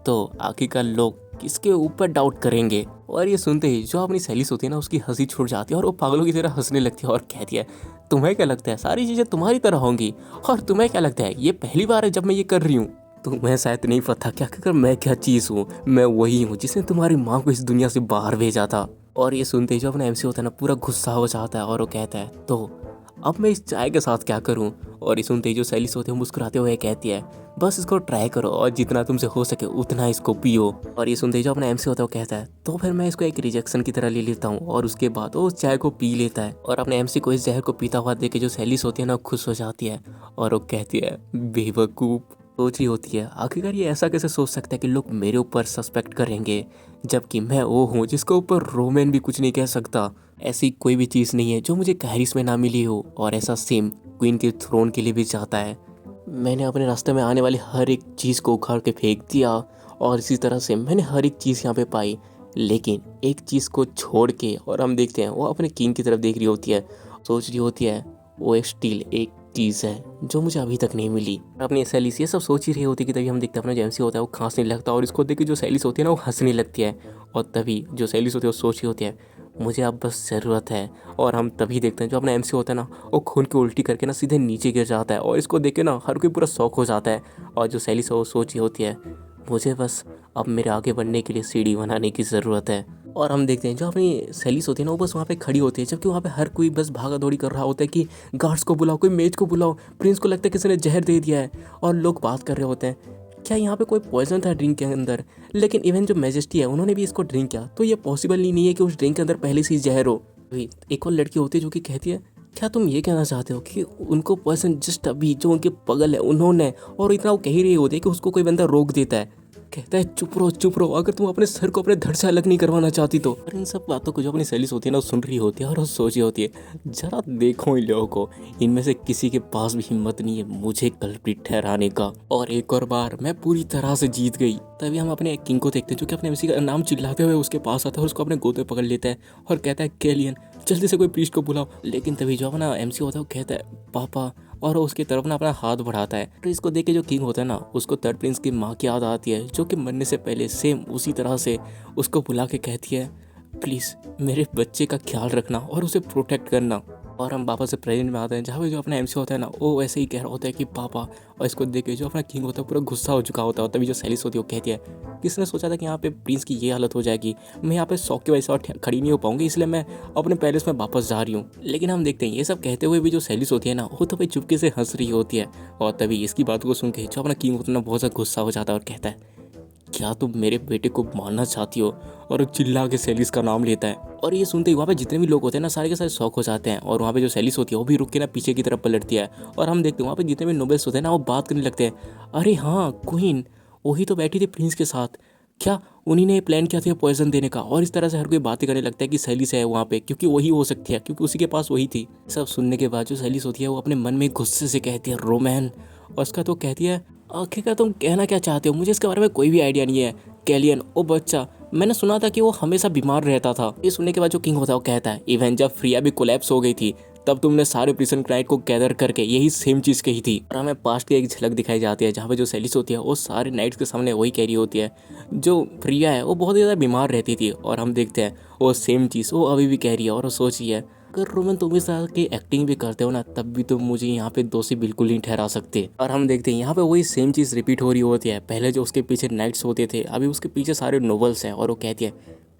A: तो आखिरकार लोग किसके ऊपर डाउट करेंगे। और ये सुनते ही जो अपनी सहेली होती है ना उसकी हंसी छूट जाती है और वो पागलों की तरह हंसने लगती है और कहती है, तुम्हें क्या लगता है सारी चीज़ें तुम्हारी तरह होंगी? और तुम्हें क्या लगता है ये पहली बार है जब मैं ये कर रही हूँ? तुम्हें शायद नहीं पता क्या कर मैं क्या चीज़ हूँ। मैं वही हूँ जिसने तुम्हारी माँ को इस दुनिया से बाहर भेजा था। और ये सुनते ही जो अपना एमसी होता है ना पूरा गुस्सा हो जाता है और वो कहता है, तो अब मैं इस चाय के साथ क्या करूं? और ये सुनते ही जो सैलिस होते हैं मुस्कुराते हुए कहती है, बस इसको ट्राई करो और जितना तुमसे हो सके उतना इसको पियो। और ये सुनते ही जो अपना एमसी होता है वो कहता है, तो फिर मैं इसको एक रिजेक्शन की तरह ले लेता हूँ। और उसके बाद वो उस चाय को पी लेता है और अपने एमसी को इस जहर को पीता हुआ देख के जो सैलिस होती है ना खुश हो जाती है और वो कहती है, बेवकूफ़। सोच रही होती है आखिरकार ये ऐसा कैसे सोच सकता है कि लोग मेरे ऊपर सस्पेक्ट करेंगे जबकि मैं वो हूँ जिसके ऊपर रोमन भी कुछ नहीं कह सकता। ऐसी कोई भी चीज़ नहीं है जो मुझे कैरिस में ना मिली हो। और ऐसा सेम क्वीन के थ्रोन के लिए भी जाता है। मैंने अपने रास्ते में आने वाली हर एक चीज़ को उखाड़ के फेंक दिया और इसी तरह से मैंने हर एक चीज़ यहाँ पे पाई, लेकिन एक चीज़ को छोड़ के। और हम देखते हैं वो अपने किंग की तरफ देख रही होती है, सोच रही होती है वो एक स्टील एक चीज़ है जो मुझे अभी तक नहीं मिली। अपनी सैलिस ये सब सोच ही रही होती कि तभी हम देखते हैं अपना जो एमसी होता है वो खांसने लगता है और इसको देख के जो सैलिस होती है ना वो हंसने लगती है। और तभी जो सैलिस होती है वो सोच रही होती है मुझे अब बस ज़रूरत है। और हम तभी देखते हैं जो अपना एमसी होता है ना वो खून की उल्टी करके ना सीधे नीचे गिर जाता है और इसको देख के ना हर कोई पूरा शौक हो जाता है। और जो सैलिस है वो सोच रही होती है मुझे बस अब मेरे आगे बढ़ने के लिए सीढ़ी बनाने की ज़रूरत है। और हम देखते हैं जो अपनी सैलिस होती है ना वो बस वहाँ पे खड़ी होती है जबकि वहाँ पे हर कोई बस भागा दौड़ी कर रहा होता है कि गार्ड्स को बुलाओ, कोई मेज को बुलाओ, प्रिंस को लगता है किसी ने जहर दे दिया है। और लोग बात कर रहे होते हैं क्या यहाँ पे कोई पॉइजन था ड्रिंक के अंदर? लेकिन इवन जो मैजेस्टी है उन्होंने भी इसको ड्रिंक किया, तो ये पॉसिबल ही नहीं है कि उस ड्रिंक के अंदर पहले से ही जहर हो। एक और लड़की होती है जो कि कहती है क्या तुम ये कहना चाहते हो कि उनको पॉइजन जस्ट अभी जो उनके बगल है उन्होंने, और इतना वो कह ही रही होती है कि उसको कोई बंदा रोक देता है। कहता है चुप रहो अगर तुम अपने सर को अपने धड़ से अलग नहीं करवाना चाहती तो। और इन सब बातों को जो अपनी सैलिस होती है ना वो सुन रही होती है और वो सोच रही होती है जरा देखो इन लोगों को, इनमें से किसी के पास भी हिम्मत नहीं है मुझे कल्प्रिट ठहराने का। और एक और बार मैं पूरी तरह से जीत गई। तभी हम अपने किंग को देखते हैं जो कि अपने एमसी का नाम चिल्लाते हुए उसके पास आता है और उसको अपने गोदे पकड़ लेता है और कहता है कैलियन जल्दी से कोई प्रीस्ट को बुलाओ। लेकिन तभी जो अपना एमसी होता है वो कहता है पापा, और उसकी तरफ ना अपना हाथ बढ़ाता है। तो इसको देख के जो किंग होता है ना उसको थर्ड प्रिंस की माँ की याद आती है जो कि मरने से पहले सेम उसी तरह से उसको बुला के कहती है प्लीज़ मेरे बच्चे का ख्याल रखना और उसे प्रोटेक्ट करना। और हम वापस से प्रेजेंट में आते हैं जहाँ पे जो अपना एमसी होता है ना वो ऐसे ही कह रहा होता है कि पापा। और इसको देख के जो अपना किंग होता है पूरा गुस्सा हो चुका होता है। तभी जो सैलिस होती है वो कहती है किसने सोचा था कि यहाँ पे प्रिंस की ये हालत हो जाएगी, मैं यहाँ पे शौक की वजह से और खड़ी नहीं हो पाऊंगी इसलिए मैं अपने पैलेस में वापस जा रही हूँ। लेकिन हम देखते हैं ये सब कहते हुए भी जो सैलिस होती है ना वो तो भाई चुपके से हंस रही होती है। और तभी इसकी बात को सुन के जो अपना किंग होता है ना बहुत ज़्यादा गुस्सा हो जाता है और कहता है क्या तुम मेरे बेटे को मारना चाहती हो? और चिल्ला के सैलिस का नाम लेता है। और ये सुनते ही वहाँ पे जितने भी लोग होते हैं ना सारे के सारे शौक हो जाते हैं। और वहाँ पे जो सैलिस होती है वो भी रुक के ना पीछे की तरफ पलटती है और हम देखते हैं वहाँ पे जितने भी नोबल्स होते हैं ना वो बात करने लगते हैं, अरे हाँ क्वीन वही तो बैठी थी प्रिंस के साथ, क्या उन्हीं ने प्लान किया था पॉइजन देने का? और इस तरह से हर कोई बातें करने लगता है कि सैलिस है वहाँ पे क्योंकि वही हो सकती है क्योंकि उसी के पास वही थी। सब सुनने के बाद जो सैलिस होती है वो अपने मन में गुस्से से कहती है रोमैन। और उसका तो कहती है आखिरकार तुम कहना क्या चाहते हो? मुझे इसके बारे में कोई भी आइडिया नहीं है। कैलियन ओ बच्चा, मैंने सुना था कि वो हमेशा बीमार रहता था। ये सुनने के बाद जो किंग होता है वो कहता है इवन जब फ्रिया भी कोलैप्स हो गई थी तब तुमने सारे प्रिजन नाइट को गैदर करके यही सेम चीज़ कही थी। और हमें पास्ट की एक झलक दिखाई जाती है जहाँ पे जो सैलिस होती है वो सारे नाइट्स के सामने वही कह रही होती है जो फ्रिया है वो बहुत ज़्यादा बीमार रहती थी। और हम देखते हैं वो सेम चीज़ वो अभी भी कह रही है और वो सोच रही है अगर रोमन तुम इस तरह की एक्टिंग भी करते हो ना तब भी तुम मुझे यहाँ पे दोषी बिल्कुल नहीं ठहरा सकते। और हम देखते हैं यहाँ पे वही सेम चीज़ रिपीट हो रही होती है। पहले जो उसके पीछे नाइट्स होते थे अभी उसके पीछे सारे नोवेल्स हैं। और वो कहती है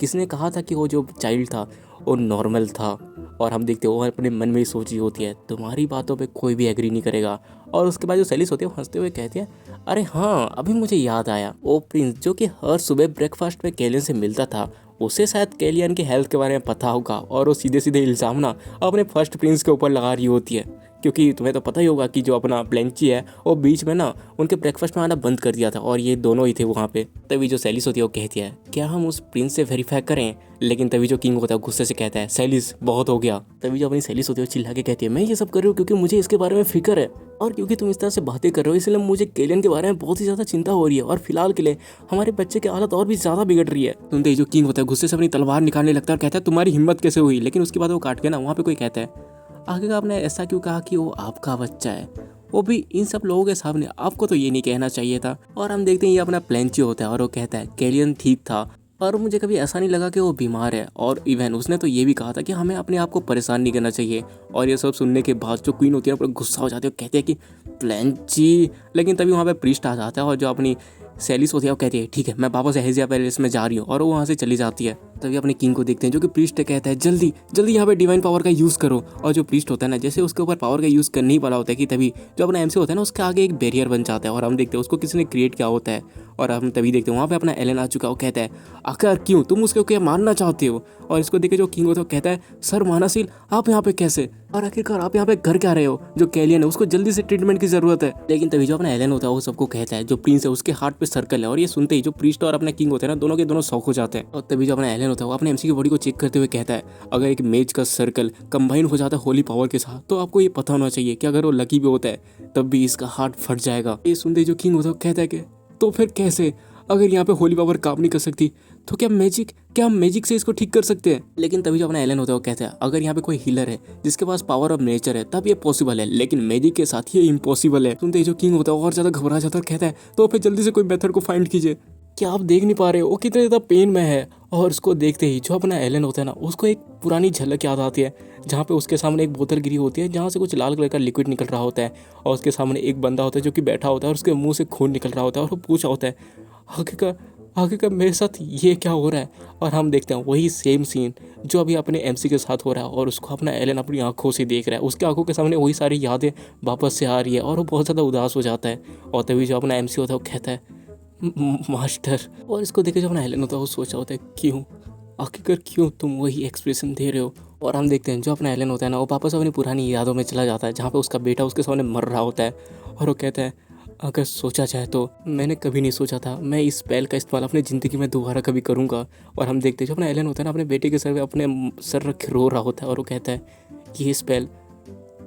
A: किसी ने कहा था कि वो जो चाइल्ड था वो नॉर्मल था। और हम देखते हैं वो अपने मन में ही सोची होती है तुम्हारी बातों पे कोई भी एग्री नहीं करेगा। और उसके बाद जो सेलिस होती है वो हंसते हुए कहती है अरे हाँ अभी मुझे याद आया, वो प्रिंस जो कि हर सुबह ब्रेकफास्ट में केलियन से मिलता था, उसे शायद केलियन की हेल्थ के बारे में पता होगा और वो सीधे सीधे इल्ज़ाम ना अपने फर्स्ट प्रिंस के ऊपर लगा रही होती है। क्योंकि तुम्हें तो पता ही होगा कि जो अपना प्लेंची है वो बीच में ना उनके ब्रेकफास्ट में आना बंद कर दिया था और ये दोनों ही थे वहाँ पे। तभी जो सेलिस होती है वो कहती है क्या हम उस प्रिंस से वेरीफाई करें, लेकिन तभी जो किंग होता है गुस्से से कहता है सेलिस बहुत हो गया। तभी जो अपनी सेलिस होती है वो चिल्ला के कहती है मैं ये सब कर रही हूँ क्योंकि मुझे इसके बारे में फिक्र है और क्योंकि तुम इस तरह से बातें कर रहे हो इसलिए मुझे केलियन के बारे में बहुत ही ज़्यादा चिंता हो रही है और फिलहाल के लिए हमारे बच्चे की हालत और भी ज़्यादा बिगड़ रही है। सुनते ही जो किंग होता है गुस्से से अपनी तलवार निकालने लगता है और कहता है तुम्हारी हिम्मत कैसे हुई, लेकिन उसके बाद वो काट के ना वहाँ पे कोई कहता है आगे का आपने ऐसा क्यों कहा कि वो आपका बच्चा है, वो भी इन सब लोगों के सामने, आपको तो ये नहीं कहना चाहिए था। और हम देखते हैं ये अपना प्लेंची होता है और वो कहता है केलियन ठीक था और मुझे कभी ऐसा नहीं लगा कि वो बीमार है, और इवन उसने तो ये भी कहा था कि हमें अपने आप को परेशान नहीं करना चाहिए। और ये सब सुनने के बाद जो क्वीन होती है पूरा गुस्सा हो जाती है और कहते हैं कि प्लेंची, लेकिन तभी वहाँ पे प्रीस्ट आ जाता है और जो अपनी सेलिस होती है वो कहती है ठीक है मैं वापस एहेजिया पैलेस में जा रही हूँ और वो वहाँ से चली जाती है। तभी अपने किंग को देखते हैं जो कि प्रीस्ट कहता है जल्दी जल्दी यहाँ पे डिवाइन पावर का यूज़ करो। और जो प्रीस्ट होता है ना जैसे उसके ऊपर पावर का यूज़ करने ही वाला होता है कि तभी जो अपना एमसी होता है ना उसके आगे एक बैरियर बन जाता है और हम देखते हैं उसको किसी ने क्रिएट किया होता है। और हम तभी देखते हैं वहाँ पे अपना एलन आ चुका है, वो कहता है आखिर क्यों तुम उसको क्या मारना चाहते हो। और इसको देखे जो किंग होता है वो कहता है सर मानासील आप यहाँ पे कैसे, और आखिरकार आप यहाँ पे घर क्या रहे हो, जो केलियन है उसको जल्दी से ट्रीटमेंट की जरूरत है। लेकिन तभी जो अपना एलन होता है वो सबको कहता है जो प्रिंस है उसके हार्ट पे सर्कल है। और ये सुनते ही जो प्रीस्ट और अपना किंग होते हैं ना दोनों के दोनों शौक हो जाते हैं। और तभी जो अपना एलन होता है वो अपने एमसी की बॉडी को चेक करते हुए कहता है अगर एक मेज का सर्कल कंबाइन हो जाता है होली पावर के साथ तो आपको ये पता होना चाहिए कि अगर वो लकी भी होता है तब भी इसका हार्ट फट जाएगा। ये सुनते ही जो किंग होता है वो कहता है कि तो फिर कैसे, अगर यहाँ पे होली पावर काम नहीं कर सकती तो क्या हम मैजिक से इसको ठीक कर सकते हैं। लेकिन तभी जो अपना एलन होता है वो कहता है अगर यहाँ पे कोई हीलर है जिसके पास पावर ऑफ नेचर है तब ये पॉसिबल है, लेकिन मैजिक के साथ ये इम्पॉसिबल है। सुनते ही जो किंग होता है और ज्यादा घबरा जाता है, कहता है तो फिर जल्दी से कोई मेथड को फाइंड कीजिए। क्या आप देख नहीं पा रहे हो वो कितने ज़्यादा पेन में है। और उसको देखते ही जो अपना एलन होता है ना उसको एक पुरानी झलक याद आती है जहाँ पे उसके सामने एक बोतल गिरी होती है जहाँ से कुछ लाल कलर का लिक्विड निकल रहा होता है और उसके सामने एक बंदा होता है जो कि बैठा होता है और उसके मुंह से खून निकल रहा होता है और वो पूछा होता है आखिरकार मेरे साथ ये क्या हो रहा है। और हम देखते हैं वही सेम सीन जो अभी अपने एमसी के साथ हो रहा है और उसको अपना एलन अपनी आंखों से देख रहा है, उसके आंखों के सामने वही सारी यादें वापस से आ रही है और वो बहुत ज़्यादा उदास हो जाता है। और तभी जो अपना एमसी होता है वो कहता है मास्टर। और इसको देखे जो अपना एलन होता है वो सोचा होता है क्यों, आखिरकार क्यों तुम वही एक्सप्रेशन दे रहे हो। और हम देखते हैं जो अपना एलन होता है ना वो वापस अपनी पुरानी यादों में चला जाता है जहाँ पे उसका बेटा उसके सामने मर रहा होता है और वो कहता है अगर सोचा जाए तो मैंने कभी नहीं सोचा था मैं इस स्पेल का इस्तेमाल अपनी ज़िंदगी में दोबारा कभी करूँगा। और हम देखते हैं जो अपना एलन होता है ना अपने बेटे के सर पे अपने सर रख के रो रहा होता है और वो कहता है ये स्पेल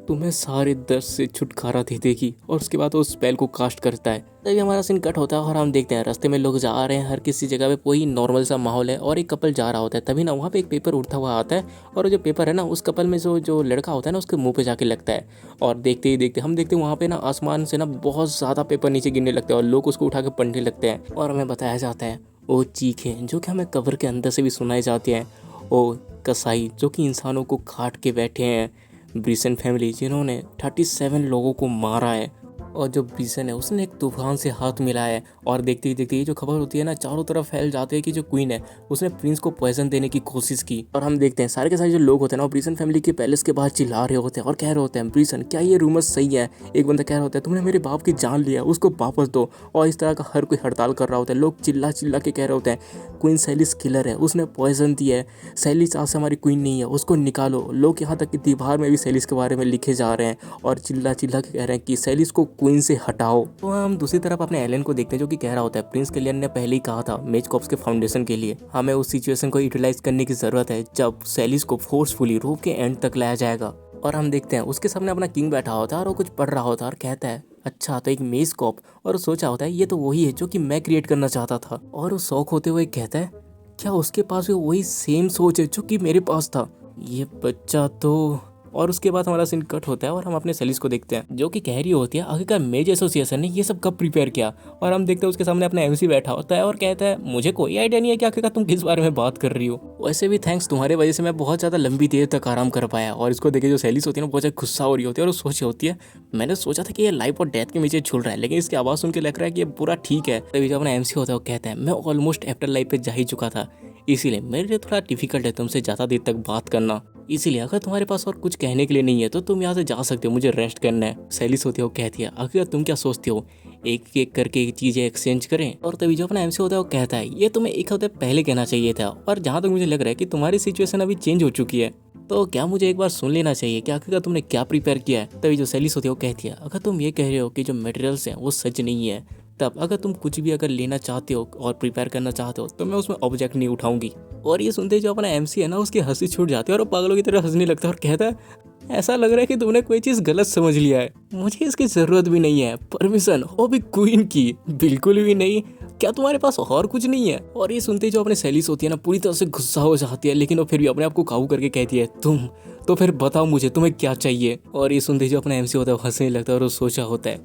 A: तुम्हें सारे दर्द से छुटकारा दे देगी। और उसके बाद वो स्पेल को कास्ट करता है। तभी हमारा सीन कट होता है और हम देखते हैं रास्ते में लोग जा रहे हैं, हर किसी जगह पे कोई नॉर्मल सा माहौल है और एक कपल जा रहा होता है। तभी ना वहाँ पे एक पेपर उड़ता हुआ आता है और जो पेपर है ना उस कपल में जो लड़का होता है ना उसके मुंह पे जाके लगता है। और देखते ही देखते हम देखते हैं वहाँ पे ना आसमान से ना बहुत ज़्यादा पेपर नीचे गिरने लगते हैं और लोग उसको उठा के पढ़ने लगते हैं। और हमें बताया जाता है वो चीखें जो कि हमें कब्र के अंदर से भी सुनाई जाती हैं, वो कसाई जो कि इंसानों को काट के बैठे हैं, ब्रिसन फैमिली जिन्होंने 37 लोगों को मारा है, और जो ब्रिसन है उसने एक तूफान से हाथ मिलाया है। और देखते ही देखते ये जो खबर होती है ना चारों तरफ फैल जाती है कि जो क्वीन है उसने प्रिंस को पॉइजन देने की कोशिश की। और हम देखते हैं सारे के सारे जो लोग होते हैं ना वो ब्रिसन फैमिली के पैलेस के बाहर चिल्ला रहे होते हैं और कह रहे होते हैं ब्रिसन क्या ये रूमर सही है। एक बंदा कह रहा होता है तुमने मेरे बाप की जान लिया उसको वापस दो। और इस तरह का हर कोई हड़ताल कर रहा होता है, लोग चिल्ला चिल्ला के कह रहे होते हैं क्वीन सेलिस किलर है, उसने पॉइजन दिया है, सेलिस आज से हमारी क्वीन नहीं है, उसको निकालो। लोग यहाँ तक कि दीवार में भी सेलिस के बारे में लिखे जा रहे हैं और चिल्ला चिल्ला के कह रहे हैं कि सेलिस को क्वीन से हटाओ। तो हम दूसरी तरफ अपने एलन को देखते हैं जो कि कह रहा होता है प्रिंस केलियन ने पहले ही कहा था मेज कॉप्स के फाउंडेशन के लिए हमें उस सिचुएशन को यूटिलाइज करने की जरूरत है जब सेलिस को फोर्सफुली रोप के एंड तक लाया जाएगा। और हम देखते हैं उसके सामने अपना किंग बैठा होता है और वो कुछ पढ़ रहा होता है और कहता है अच्छा तो एक मेज कॉप, और सोचा होता है ये तो वही है जो कि मैं क्रिएट करना चाहता था। और वो शौक होते हुए कहता है क्या उसके पास भी वही सेम सोच है जो कि मेरे पास था, ये बच्चा तो। और उसके बाद हमारा सीन कट होता है और हम अपने सेलिस को देखते हैं जो कि कह रही होती है आखिरकार मेज एसोसिएशन ने ये सब कब प्रिपेयर किया। और हम देखते हैं उसके सामने अपना एमसी बैठा होता है और कहता है मुझे कोई आइडिया नहीं है कि आखिरकार तुम किस बारे में बात कर रही हो। वैसे भी थैंक्स तुम्हारे वजह से मैं बहुत ज़्यादा लंबी देर तक आराम कर पाया। और इसको देखे जो सेलिस होती है ना बहुत ज़्यादा गुस्सा हो रही होती है और वो सोच होती है मैंने सोचा था कि ये लाइफ और डेथ के नीचे झूल रहा है, लेकिन इसकी आवाज़ सुन के लग रहा है कि ये पूरा ठीक है। तभी जो अपना एमसी होता है वो कहता है मैं ऑलमोस्ट आफ्टर लाइफ पे जा ही चुका था, इसीलिए मेरे लिए थोड़ा डिफिकल्ट है तुमसे ज़्यादा देर तक बात करना। इसीलिए अगर तुम्हारे पास और कुछ कहने के लिए नहीं है तो तुम यहाँ से जा सकते हो, मुझे रेस्ट करना है। सैली सोती है वो कहती है आखिर तुम क्या सोचते हो एक एक करके चीज़ें एक्सचेंज करें। और तभी जो अपना एमसी होता है वो कहता है ये तुम्हें एक हफ्ते पहले कहना चाहिए था, और जहाँ तक मुझे लग रहा है कि तुम्हारी सिचुएशन अभी चेंज हो चुकी है, तो क्या मुझे एक बार सुन लेना चाहिए कि आखिरकार तुमने क्या प्रिपेयर किया है। तभी जो सैली होती है वो कहती है अगर तुम ये कह रहे हो कि जो मटेरियल्स हैं वो सच नहीं है, तब अगर तुम कुछ भी अगर लेना चाहते हो और प्रिपेयर करना चाहते हो तो मैं उसमें ऑब्जेक्ट नहीं उठाऊंगी। और ये सुनते ही जो अपना एमसी है ना उसकी हंसी छूट जाती है और वो पागलों की तरह हंसने लगता है और कहता है ऐसा लग रहा है कि तुमने कोई चीज़ गलत समझ लिया है, मुझे इसकी ज़रूरत भी नहीं है परमिशन, वो भी क्वीन की, बिल्कुल भी नहीं। क्या तुम्हारे पास और कुछ नहीं है। और ये सुनते ही जो अपने सैली होती है ना पूरी तरह से गुस्सा हो जाती है, लेकिन वो फिर भी अपने आप को काबू करके कहती है तुम तो फिर बताओ मुझे तुम्हें क्या चाहिए। और ये सुनते ही जो अपना एमसी होता है वो हंसने लगता है और वो सोचा होता है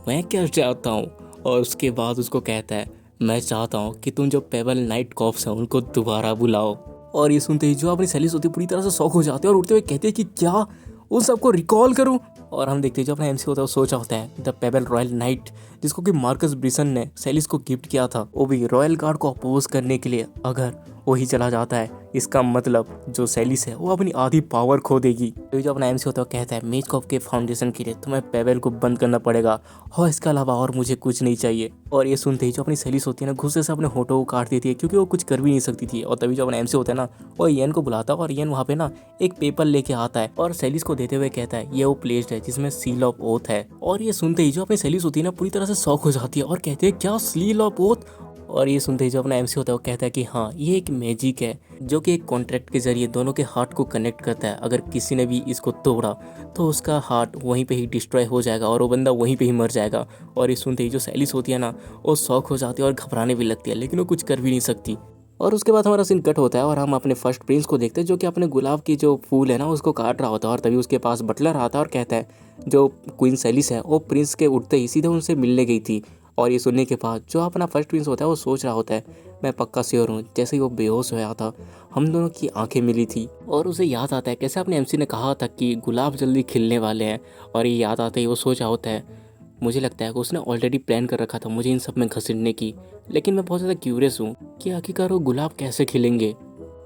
A: मैं क्या चाहता हूँ। और उसके बाद उसको कहता है मैं चाहता हूँ कि तुम जो पेबल नाइट कॉप्स हैं उनको दोबारा बुलाओ। और ये सुनते ही जो अपनी सैली होती है पूरी तरह से शौक हो जाते हैं और उठते हुए कहते हैं कि क्या उन सबको रिकॉल करूं। और हम देखते हैं जो अपना एमसी होता है वो सोचा होता है द पेबल रॉयल नाइट, जिसको कि मार्कस ब्रिसन ने सैलिस को गिफ्ट किया था, वो भी रॉयल गार्ड को अपोज करने के लिए, अगर वही चला जाता है इसका मतलब जो सैलिस है वो अपनी आधी पावर खो देगी। तो जो अपना एमसी होता है वो कहता है मेज कॉप के फाउंडेशन के लिए तुम्हें पेबल को बंद करना पड़ेगा और इसके अलावा और मुझे कुछ नहीं चाहिए। और ये सुनते ही जो अपनी सैलिस होती है ना गुस्से से अपने होठों को काट देती है क्योंकि वो कुछ कर भी नहीं सकती थी। और तभी जो अपना एमसी होता है ना वो येन को बुलाता है और येन वहाँ पे ना एक पेपर लेके आता है और सैलिस को देते हुए कहता है ये वो प्लेस्ड है जिसमें सील ऑफ ओथ है। और ये सुनते ही जो अपनी सैलिस होती है ना पूरी तरह से शॉक हो जाती है और कहते हैं क्या सील ऑफ ओथ। और ये सुनते ही जो अपना एमसी होता है वो कहता है कि हाँ ये एक मैजिक है जो कि एक कॉन्ट्रैक्ट के जरिए दोनों के हार्ट को कनेक्ट करता है, अगर किसी ने भी इसको तोड़ा तो उसका हार्ट वहीं पे ही डिस्ट्रॉय हो जाएगा और वो बंदा वहीं पे ही मर जाएगा। और ये सुनते ही जो सैलिस होती है ना वो शॉक हो जाती है और घबराने भी लगती है, लेकिन वो कुछ कर भी नहीं सकती। और उसके बाद हमारा सीन कट होता है और हम अपने फर्स्ट प्रिंस को देखते हैं जो कि अपने गुलाब की जो फूल है ना उसको काट रहा होता है। और तभी उसके पास बटलर आता है और कहता है जो क्वीन सैलिस है वो प्रिंस के उठते ही सीधे उनसे मिलने गई थी। और ये सुनने के बाद जो अपना फर्स्ट प्रिंस होता है वो सोच रहा होता है मैं पक्का श्योर हूँ जैसे ही वो बेहोश होया था हम दोनों की आंखें मिली थी। और उसे याद आता है कैसे अपने एमसी ने कहा था कि गुलाब जल्दी खिलने वाले हैं। और ये याद आते ही वो सोचा होता है मुझे लगता है कि उसने ऑलरेडी प्लान कर रखा था मुझे इन सब में घसीटने की, लेकिन मैं बहुत ज़्यादा क्यूरियस हूँ कि आखिरकार वो गुलाब कैसे खिलेंगे।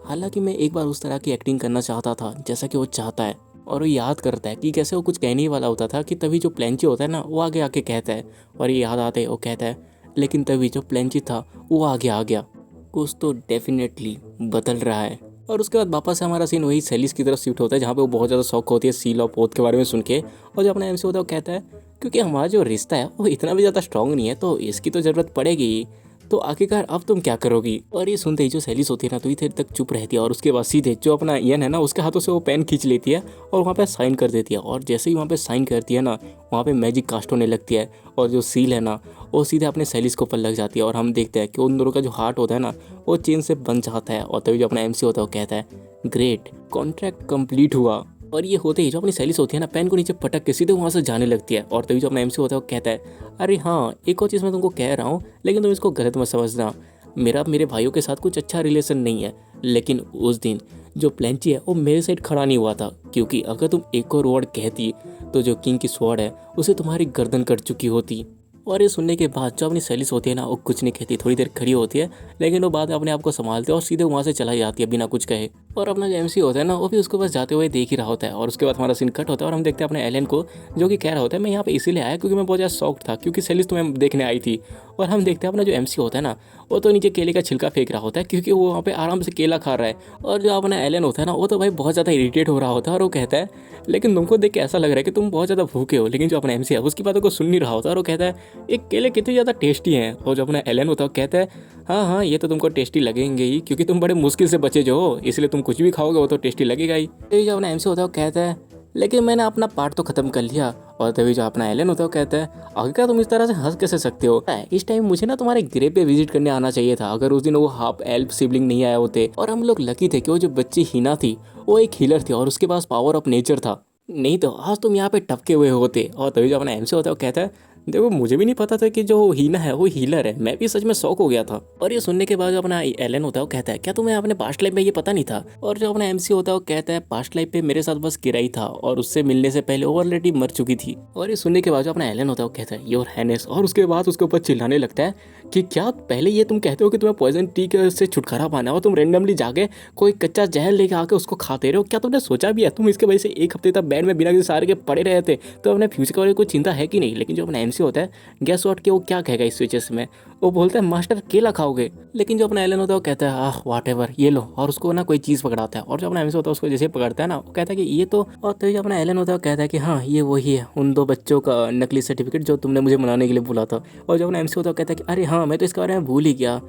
A: हालांकि मैं एक बार उस तरह की एक्टिंग करना चाहता था जैसा कि वो चाहता है। और वो याद करता है कि कैसे वो कुछ कहने ही वाला होता था कि तभी जो प्लेंची होता है ना वो आगे आके कहता है। और ये याद आते वो कहता है लेकिन तभी जो प्लेंची था वो आगे आ गया, कुछ तो डेफिनेटली बदल रहा है। और उसके बाद वापस से हमारा सीन वही सैलिस की तरफ शिफ्ट होता है जहाँ पे वो बहुत ज़्यादा शौक होती है सील ऑफ ओथ के बारे में सुन के। और जो अपना एमसी होता है वो कहता है क्योंकि हमारा जो रिश्ता है वो इतना भी ज़्यादा स्ट्रॉन्ग नहीं है तो इसकी तो ज़रूरत पड़ेगी ही, तो आखिरकार अब तुम क्या करोगी। और ये सुनते ही जो सैलिस होती है ना तो ही देर तक चुप रहती है और उसके बाद सीधे जो अपना यन है ना उसके हाथों से वो पेन खींच लेती है और वहाँ पे साइन कर देती है। और जैसे ही वहाँ पे साइन करती है ना वहाँ पे मैजिक कास्ट होने लगती है और जो सील है ना वो सीधे अपने सैलिस के ऊपर लग जाती है। और हम देखते हैं कि उन दोनों का जो हार्ट होता है ना वो चेन से बन जाता है। और तभी जो अपना एमसी होता है वो कहता है ग्रेट कॉन्ट्रैक्ट कंप्लीट हुआ। और ये होते ही जो अपनी सैलिस होती है ना पेन को नीचे पटक के सीधे वहाँ से जाने लगती है। और तभी जो अपना एमसी होता है वो कहता है अरे हाँ एक और चीज़ मैं तुमको कह रहा हूँ लेकिन तुम इसको गलत मत समझना, मेरे भाइयों के साथ कुछ अच्छा रिलेशन नहीं है, लेकिन उस दिन जो प्लेंची है वो मेरे साइड खड़ा नहीं हुआ था क्योंकि अगर तुम एक और वर्ड कहती तो जो किंग की स्वॉर्ड है उसे तुम्हारी गर्दन कट चुकी होती। और ये सुनने के बाद जो अपनी सैलिस होती है ना वो कुछ नहीं कहती, थोड़ी देर खड़ी होती है लेकिन वो बाद में अपने आप को संभालती है और सीधे वहाँ से चला जाती है बिना कुछ कहे। और अपना जो एमसी होता है ना वो भी उसके पास जाते हुए देख ही रहा होता है। और उसके बाद हमारा सीन कट होता है और हम देखते हैं अपने एलन को जो कि कह रहा होता है मैं यहाँ पे इसीलिए आया क्योंकि मैं बहुत ज़्यादा शॉक्ड था क्योंकि सैलिस तुम्हें देखने आई थी। और हम देखते हैं अपना जो एमसी होता है ना वो तो नीचे केले का छिलका फेंक रहा होता है क्योंकि वो वहाँ पे आराम से केला खा रहा है। और जो अपना एलन होता है ना वो तो भाई बहुत ज़्यादा इरिटेट हो रहा होता है और वो कहता है लेकिन तुमको देख के ऐसा लग रहा है कि तुम बहुत ज़्यादा भूखे हो, लेकिन जो अपना एमसी है उसकी बातों को सुन नहीं रहा होता और वो कहता है ये केले कितने ज़्यादा टेस्टी हैं। और जो अपना एलन होता है वो कहता है हाँ हाँ ये तो तुमको टेस्टी लगेंगे ही क्योंकि तुम बड़े मुश्किल से बचे जो हो, इसलिए तुम कुछ भी खाओगे वो तो टेस्टी लगेगा ही। तो जो अपना एमसी होता है वो कहता है लेकिन मैंने अपना पार्ट तो खत्म कर लिया। और तभी जो अपना एलन होता है वो कहता है आखिर तुम इस तरह से हंस कैसे सकते हो, इस टाइम मुझे ना तुम्हारे ग्रेव पे विजिट करने आना चाहिए था अगर उस दिन वो हाफ एल्फ सिबलिंग नहीं आए होते। और हम लोग लकी थे कि वो जो बच्ची हिना थी वो एक हीलर थी और उसके पास पावर ऑफ नेचर था, नहीं तो आज तुम यहाँ पे टपके हुए होते। और तभी जो अपना एमसी होता है वो कहता है देखो मुझे भी नहीं पता था कि जो हीना है वो हीलर है, मैं भी सच में शॉक हो गया था। और ये सुनने के बाद जो अपना एलन होता है वो कहता है क्या तुम्हें अपने पास्ट लाइफ में ये पता नहीं था। और जो अपना एमसी होता है वो कहता है पास्ट लाइफ पे मेरे साथ बस किरा ही था और उससे मिलने से पहले वो ऑलरेडी मर चुकी थी। और ये सुनने के बाद जो अपना एलन होता है वो कहता है योर हैनेस, और उसके बाद उसके ऊपर चिल्लाने लगता है कि क्या पहले ये तुम कहते हो कि तुम्हें पॉइजन टी के से छुटकारा पाना है और तुम रेंडमली जाके कोई कच्चा जहर लेके आके उसको खाते रहे हो। क्या तुमने सोचा भी है तुम इसके वजह से एक हफ्ते तक बेड में बिना किसी सहारे के पड़े रहे थे, तो अपने फ्यूचर के बारे में कोई चिंता है कि नहीं। लेकिन जो अपना एमसी होता है गैस वॉट के वो क्या कहेगा इस सिचुएशन में, वो बोलता है मास्टर केला खाओगे। लेकिन जो अपना एलन होता है वो कहता है आह वाट एवर ये लो, और उसको ना कोई चीज़ पकड़ाता है। और जो अपना एमसी होता है उसको जैसे पकड़ता है ना वो कहता है कि ये तो, और तो जो अपना एलन होता है वो कहता है कि हाँ ये वही है उन 2 बच्चों का नकली सर्टिफिकेट जो तुमने मुझे मनाने के लिए बोला था। और जो अपना एमसी होता है वो कहता है कि अरे हाँ मैं तो इसके बारे में भूल ही गया,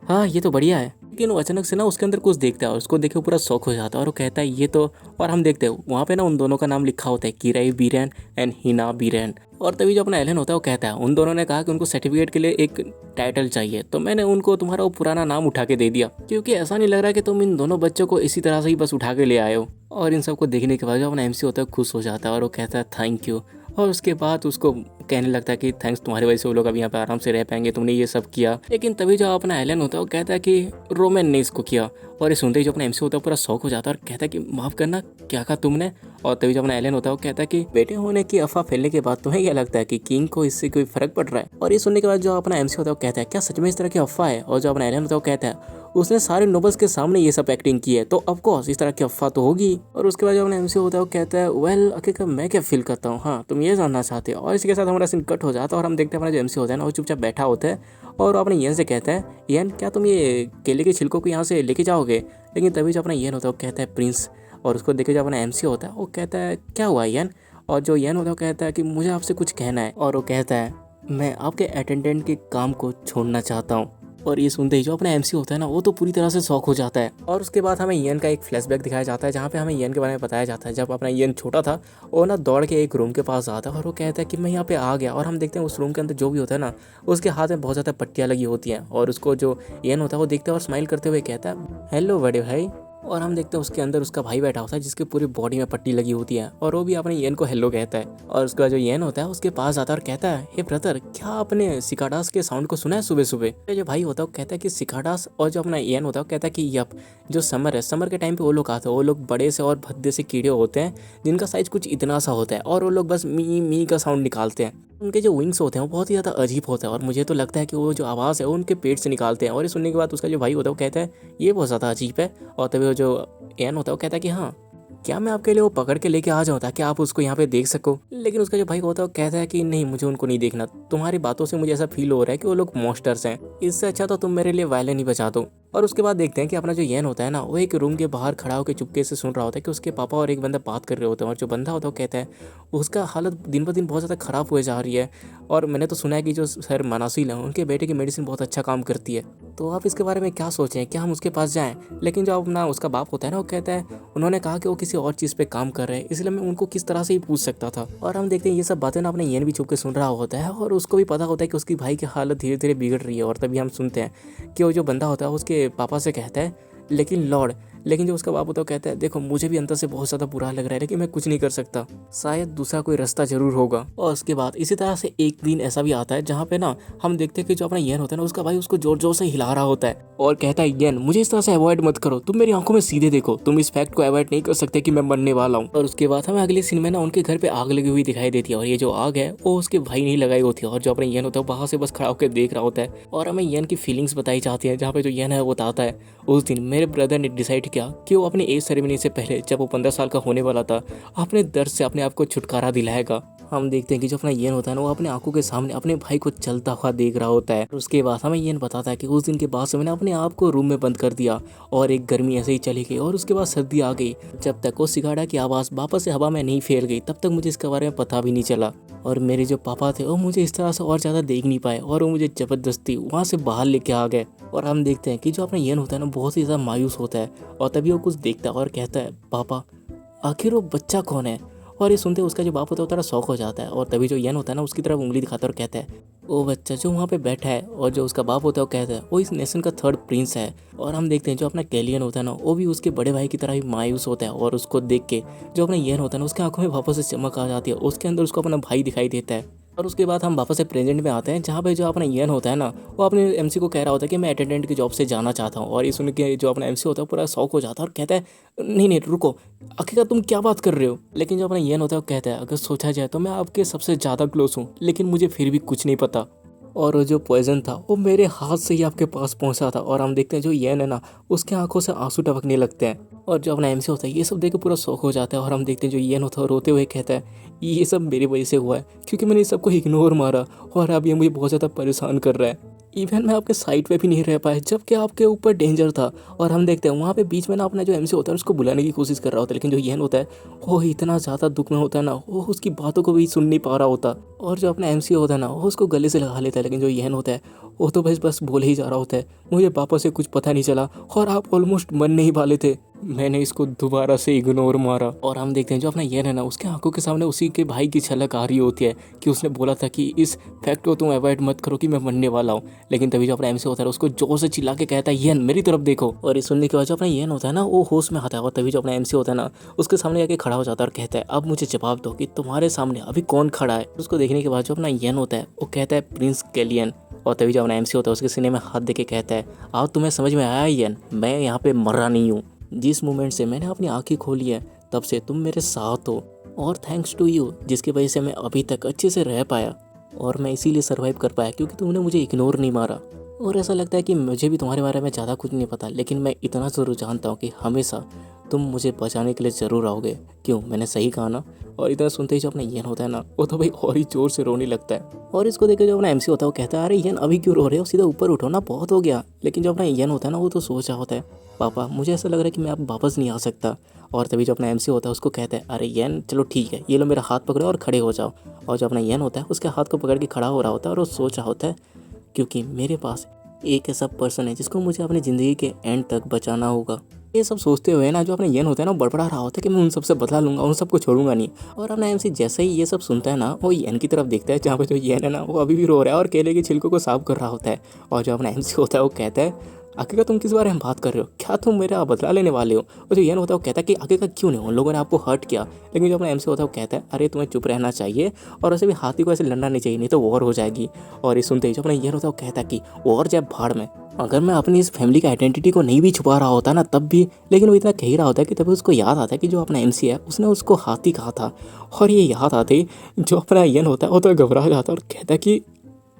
A: हाँ ये तो बढ़िया है। लेकिन वो अचानक से ना उसके अंदर कुछ देखता है और उसको देखे पूरा शौक हो जाता है और वो कहता है ये तो, और हम देखते हैं वहाँ पे ना उन दोनों का नाम लिखा होता है किराई बीरेन एंड हिना बीरेन। और तभी जो अपना एलन होता है वो कहता है उन दोनों ने कहा कि उनको सर्टिफिकेट के लिए एक टाइटल चाहिए, तो मैंने उनको तुम्हारा वो पुराना नाम उठा के दे दिया क्योंकि ऐसा नहीं लग रहा कि तुम इन दोनों बच्चों को इसी तरह से ही बस उठा के ले आए हो। और इन सबको देखने के बाद जो अपना एमसी होता है खुश हो जाता है और वो कहता है थैंक यू। और उसके बाद उसको कहने लगता है कि थैंक्स तुम्हारी वजह से वो लोग अभी यहाँ पे आराम से रह पाएंगे, तुमने ये सब किया। लेकिन तभी जो अपना एलन होता है वो कहता है कि रोमन ने इसको किया। और ये सुनते ही जो अपना एमसी होता है पूरा शौक हो जाता है और कहता है कि माफ़ करना क्या कहा तुमने। और तभी जो अपना एलन होता है वो कहता है कि बेटे होने की अफवाह फैलने के बाद तुम्हें क्या लगता है कि किंग को इससे कोई फर्क पड़ रहा है। और ये सुनने के बाद जो अपना एमसी होता है वो कहता है क्या सच में इस तरह की अफवाह है। और जो अपना एलन होता है वो कहता है उसने सारे नोबल्स के सामने ये सब एक्टिंग की है तो ऑफ कोर्स इस तरह की अफवाह तो होगी। और उसके बाद जो अपना एमसी होता है वो कहता है वेल आखिरकार मैं क्या फील करता हूँ, हाँ तुम ये जानना चाहते हो। और इसके साथ हमारा सीन कट हो जाता है और हम देखते हैं अपना जो एमसी होता है ना वो चुपचाप बैठा होता है और अपने यन से कहता है यन क्या तुम ये केले के छिलकों को यहाँ से लेके जाओगे। लेकिन तभी जो अपना यन होता है वो कहता है प्रिंस। और उसको देखे जो अपना एमसी होता है वो कहता है क्या हुआ यन। और जो यन होता है वो कहता है कि मुझे आपसे कुछ कहना है। और वो कहता है मैं आपके अटेंडेंट के काम को छोड़ना चाहता हूँ। और ये सुनते ही जो अपना एमसी होता है ना वो तो पूरी तरह से शॉक हो जाता है। और उसके बाद हमें यन का एक फ्लैशबैक दिखाया जाता है जहाँ पे हमें यन के बारे में बताया जाता है जब अपना यन छोटा था वो ना दौड़ के एक रूम के पास आता है और वो कहता है कि मैं यहाँ पे आ गया। और हम देखते हैं उस रूम के अंदर जो भी होता है ना उसके हाथ में बहुत ज़्यादा पट्टियाँ लगी होती हैं। और उसको जो यन होता है वो देखता है और स्माइल करते हुए कहता है हेलो बड़े भाई। और हम देखते हैं उसके अंदर उसका भाई बैठा होता है जिसके पूरी बॉडी में पट्टी लगी होती है और वो भी अपने येन को हेलो कहता है। और उसका जो येन होता है उसके पास आता है और कहता है हे ब्रदर क्या आपने सिकाडास के साउंड को सुना है सुबह सुबह। जो भाई होता है वो कहता है कि सिकाडास। और जो अपना येन होता है वो कहता है कि यप जो समर है, समर के टाइम पे वो लोग आते हैं, वो लोग बड़े से और भद्दे से कीड़े होते हैं जिनका साइज कुछ इतना सा होता है और वो लोग बस मी मी का साउंड निकालते हैं। उनके जो विंग्स होते हैं वो बहुत ही ज़्यादा अजीब होता है और मुझे तो लगता है कि वो जो आवाज़ है वो उनके पेट से निकालते हैं। और ये सुनने के बाद उसका जो भाई होता है वो कहता है ये बहुत ज़्यादा अजीब है। और तभी वो जो एन होता है वो कहता है कि हाँ क्या मैं आपके लिए वो पकड़ के लेके आ जाऊँ ताकि आप उसको यहाँ पे देख सको। लेकिन उसका जो भाई होता है वो कहता है कि नहीं मुझे उनको नहीं देखना, तुम्हारी बातों से मुझे ऐसा फील हो रहा है कि वो लोग मॉन्स्टर्स हैं, इससे अच्छा तो तुम मेरे लिए वायलेन ही बचा दो। और उसके बाद देखते हैं कि अपना जो येन होता है ना वो एक रूम के बाहर खड़ा होकर चुपके से सुन रहा होता है कि उसके पापा और एक बंदा बात कर रहे होते हैं। और जो बंदा होता है वो कहता है उसका हालत दिन ब दिन बहुत ज़्यादा ख़राब हुए जा रही है और मैंने तो सुना है कि जो सर मनासिल हैं उनके बेटे की मेडिसिन बहुत अच्छा काम करती है, तो आप इसके बारे में क्या सोचें, क्या हम उसके पास जाएं। लेकिन जो अपना उसका बाप होता है ना वो कहता है उन्होंने कहा कि वो किसी और चीज़ पे काम कर रहे हैं, इसलिए मैं उनको किस तरह से ही पूछ सकता था। और हम देखते हैं ये सब बातें ना अपने येन भी छुप के सुन रहा होता है और उसको भी पता होता है कि उसकी भाई की हालत धीरे धीरे बिगड़ रही है। और तभी हम सुनते हैं कि वो जो बंदा होता है उसके पापा से कहता है लेकिन लॉर्ड, लेकिन जो उसका बाप होता है कहता है देखो मुझे भी अंदर से बहुत ज़्यादा बुरा लग रहा है लेकिन मैं कुछ नहीं कर सकता, शायद दूसरा कोई रास्ता जरूर होगा। और उसके बाद इसी तरह से एक दिन ऐसा भी आता है जहाँ पे ना हम देखते हैं कि जो अपना येन होता है ना उसका भाई उसको जोर जोर से हिला रहा होता है और कहता है येन मुझे इस तरह से अवॉइड मत करो, तुम मेरी आंखों में सीधे देखो, तुम इस फैक्ट को अवॉइड नहीं कर सकते कि मैं मरने वाला हूँ। और उसके बाद हमें अगले सीन में ना उनके घर पे आग लगी हुई दिखाई देती है और ये जो आग है वो उसके भाई नहीं लगाई होती है। और जो अपना येन होता है बाहर से बस खड़ा होकर देख रहा होता है और हमें येन की फीलिंग्स बताई जाती है जहाँ पे जो येन है वो बताता है उस दिन मेरे ब्रदर ने डिसाइड किया कि वो अपनी एज सेरेमनी से पहले जब वो 15 साल का होने वाला था अपने दर्द से अपने आप को छुटकारा दिलाएगा। हम देखते हैं कि जो अपना येन होता है ना वो अपने आंखों के सामने अपने भाई को चलता हुआ देख रहा होता है। उसके बाद हमें येन बताता है कि उस दिन के बाद से मैंने अपने आप को रूम में बंद कर दिया और एक गर्मी ऐसे ही चली गई और उसके बाद सर्दी आ गई। जब तक वो सिगाड़ा की आवाज़ वापस से हवा में नहीं फैल गई तब तक मुझे इसके बारे में पता भी नहीं चला। और मेरे जो पापा थे वो मुझे इस तरह से और ज़्यादा देख नहीं पाए और वो मुझे ज़बरदस्ती वहाँ से बाहर लेके आ गए। और हम देखते हैं कि जो अपना येन होता है ना बहुत ही ज़्यादा मायूस होता है और तभी वो कुछ देखता है और कहता है पापा आखिर वो बच्चा कौन है। और ये सुनते उसका जो बाप होता है वो थोड़ा शौक हो जाता है और तभी जो येन होता है ना उसकी तरफ उंगली दिखाता है और कहता है वो बच्चा जो वहाँ पे बैठा है। और जो उसका बाप होता है वो कहता है वो इस नेशन का 3rd प्रिंस है। और हम देखते हैं जो अपना कैलियन होता है ना वो भी उसके बड़े भाई की तरह ही मायूस होता है और उसको देख के जो अपना येन होता है ना उसके आंखों में वापस से चमक आ जाती है, उसके अंदर उसको अपना भाई दिखाई देता है। और उसके बाद हम वापस से प्रेजेंट में आते हैं, जहाँ पे जो अपना ईएन होता है ना, वो अपने एमसी को कह रहा होता है कि मैं अटेंडेंट की जॉब से जाना चाहता हूँ। और ये सुन के जो अपना एमसी होता है पूरा शौक हो जाता है और कहता है नहीं नहीं रुको, आखिरकार तुम क्या बात कर रहे हो। लेकिन जो अपना ईएन होता है वो कहता है अगर सोचा जाए तो मैं आपके सबसे ज़्यादा क्लोज हूँ, लेकिन मुझे फिर भी कुछ नहीं पता। और वो जो पॉइजन था वो मेरे हाथ से ही आपके पास पहुंचा था। और हम देखते हैं जो ईएन है ना, उसके आंखों से आंसू टपकने लगते हैं। और जो अपना एमसी होता है ये सब देख के पूरा शौक हो जाता है। और हम देखते हैं जो ईएन होता है रोते हुए कहता है ये सब मेरी वजह से हुआ है, क्योंकि मैंने इस सबको इग्नोर मारा और अब ये मुझे बहुत ज़्यादा परेशान कर रहा है। इवन मैं आपके साइड पे भी नहीं रह पाया जबकि आपके ऊपर डेंजर था। और हम देखते हैं वहाँ पे बीच में ना अपना जो एमसी होता है उसको बुलाने की कोशिश कर रहा होता है, लेकिन जो ईएन होता है वो इतना ज़्यादा दुख में होता है ना, वो उसकी बातों को भी सुन नहीं पा रहा होता। और जो अपना एमसी होता है ना वो उसको गले से लगा लेता है, लेकिन जो ईएन होता है वो तो बस बस बोले ही जा रहा होता है मुझे पापा से कुछ पता नहीं चला और आप ऑलमोस्ट मरने ही वाले थे, मैंने इसको दोबारा से इग्नोर मारा। और हम देखते हैं जो अपना ईएन है ना उसके आंखों के सामने उसी के भाई की झलक आ रही होती है कि उसने बोला था कि इस फैक्ट को तुम अवॉइड मत करो कि मैं मरने वाला हूँ। लेकिन तभी जो अपना एमसी होता है उसको जोर से चिल्ला के कहता है ईएन मेरी तरफ देखो। और ये सुनने के बाद जो अपना ईएन होता है ना वो होश में आता है। और तभी जो अपना एमसी होता है ना उसके सामने आके खड़ा हो जाता है और कहता है अब मुझे जवाब दो कि तुम्हारे सामने अभी कौन खड़ा है। उसको देखने के बाद जो अपना ईएन होता है वो कहता है प्रिंस कैलियन। और तभी जो अपना एमसी होता है उसके सीने में हाथ देके कहता है अब तुम्हें समझ में आया ईएन, मैं यहाँ पे मर रहा नहीं हूँ। जिस मोमेंट से मैंने अपनी आंखें खोली है तब से तुम मेरे साथ हो, और थैंक्स टू यू जिसकी वजह से मैं अभी तक अच्छे से रह पाया। और मैं इसीलिए सर्वाइव कर पाया क्योंकि तुमने मुझे इग्नोर नहीं मारा। और ऐसा लगता है कि मुझे भी तुम्हारे बारे में ज़्यादा कुछ नहीं पता, लेकिन मैं इतना ज़रूर जानता हूँ कि हमेशा तुम मुझे बचाने के लिए ज़रूर आओगे। क्यों, मैंने सही कहा ना। और इतना सुनते ही जो अपना ईएन होता है ना वो तो भाई और ही जोर से रोने लगता है। और इसको देख के जो अपना एमसी होता है वो कहता है अरे ईएन अभी क्यों रो रहे हो, सीधा ऊपर उठो ना, बहुत हो गया। लेकिन जो अपना ईएन होता है ना वो तो सोच रहा होता है पापा मुझे ऐसा लग रहा है कि मैं अब वापस नहीं आ सकता। और तभी जो अपना एमसी होता है उसको कहता है अरे ईएन चलो ठीक है, ये लो मेरा हाथ पकड़ो और खड़े हो जाओ। और जो अपना ईएन होता है उसके हाथ को पकड़ के खड़ा हो रहा होता है और वो सोच रहा होता है क्योंकि मेरे पास एक ऐसा पर्सन है जिसको मुझे अपनी ज़िंदगी के एंड तक बचाना होगा। ये सब सोचते हुए ना जो अपना ईएन होता है ना वो बड़बड़ा रहा होता है कि मैं उन सबसे बदला लूंगा, उन सबको छोड़ूंगा नहीं। और अपना एमसी जैसे ही ये सब सुनता है ना वो ईएन की तरफ देखता है जहाँ पे जो ईएन है ना वो अभी भी रो रहा है और केले के छिलकों को साफ कर रहा होता है। और जो अपना एमसी होता है वो कहता है आखिरकार तुम किस बारे में बात कर रहे हो, क्या तुम मेरा बदला लेने वाले हो। और जो ईएन होता है वो कहता है कि आखिरकार क्यों नहीं, उन लोगों ने आपको हर्ट किया। लेकिन जो अपना एमसी होता है वो कहता है अरे तुम्हें चुप रहना चाहिए और ऐसे भी हाथी को ऐसे लड़ना नहीं चाहिए, नहीं तो वॉर हो जाएगी। और ये सुनते ही जो अपना ईएन होता है वो कहता है कि वॉर जाए भाड़ में, अगर मैं अपनी इस फैमिली का आइडेंटिटी को नहीं भी छुपा रहा होता ना तब भी। लेकिन वो इतना कह ही रहा होता है कि तभी उसको याद आता है कि जो अपना एमसी है उसने उसको हाथी कहा था। और ये याद आते ही जो अपना ईएन होता है वो तो घबरा जाता है और कहता है कि